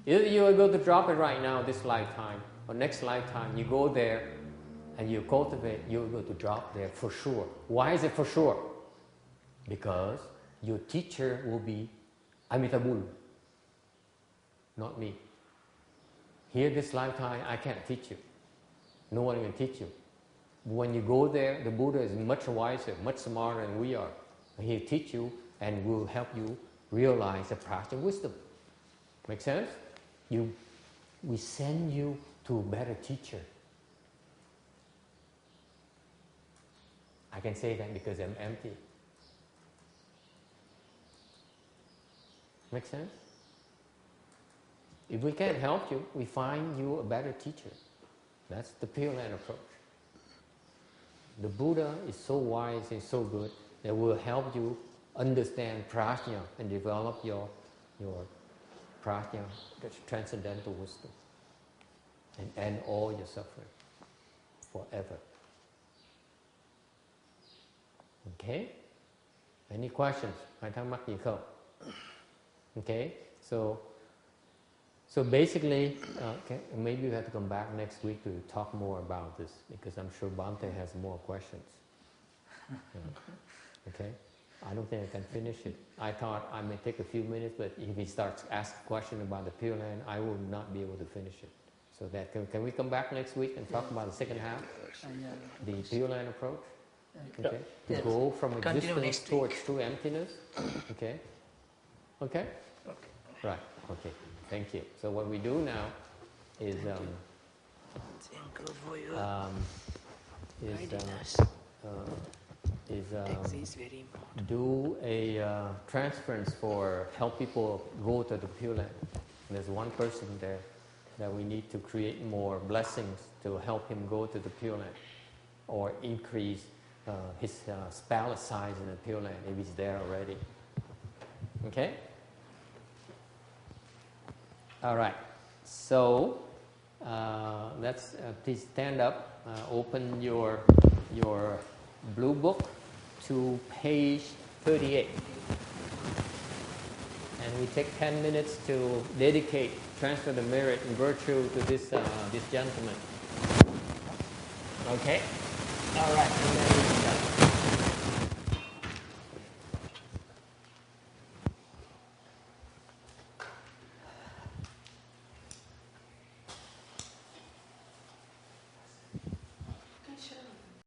[SPEAKER 1] Either you are going to drop it right now, this lifetime, or next lifetime, you go there and you cultivate, you're going to drop there for sure. Why is it for sure? Because your teacher will be Amitabha, not me. Here, this lifetime, I can't teach you. No one can teach you. When you go there, the Buddha is much wiser, much smarter than we are. He'll teach you and will help you realize the practice of wisdom. Make sense? We send you to a better teacher. I can say that because I'm empty. Make sense? If we can't help you, we find you a better teacher. That's the Pure Land approach. The Buddha is so wise and so good that will help you understand prajna and develop your prajna, that's transcendental wisdom, and end all your suffering forever. Okay? Any questions? Hay thắc mắc gì không? Okay? So basically, maybe we have to come back next week to talk more about this, because I'm sure Bhante has more questions. Okay? I don't think I can finish it. I thought I may take a few minutes, but if he starts asking questions about the Pure Land, I will not be able to finish it. So that can we come back next week and talk about the second half? The Pure Land approach? Okay? To go from existence towards true emptiness? Okay? Okay? Right. Okay. Thank you. So what we do now is do a transference for help people go to the Pure Land. There's one person there that we need to create more blessings to help him go to the Pure Land, or increase his spell size in the Pure Land if he's there already. Okay? All right. So let's please stand up. Open your blue book to page 38, and we take 10 minutes to transfer the merit and virtue to this gentleman. Okay. All right. And then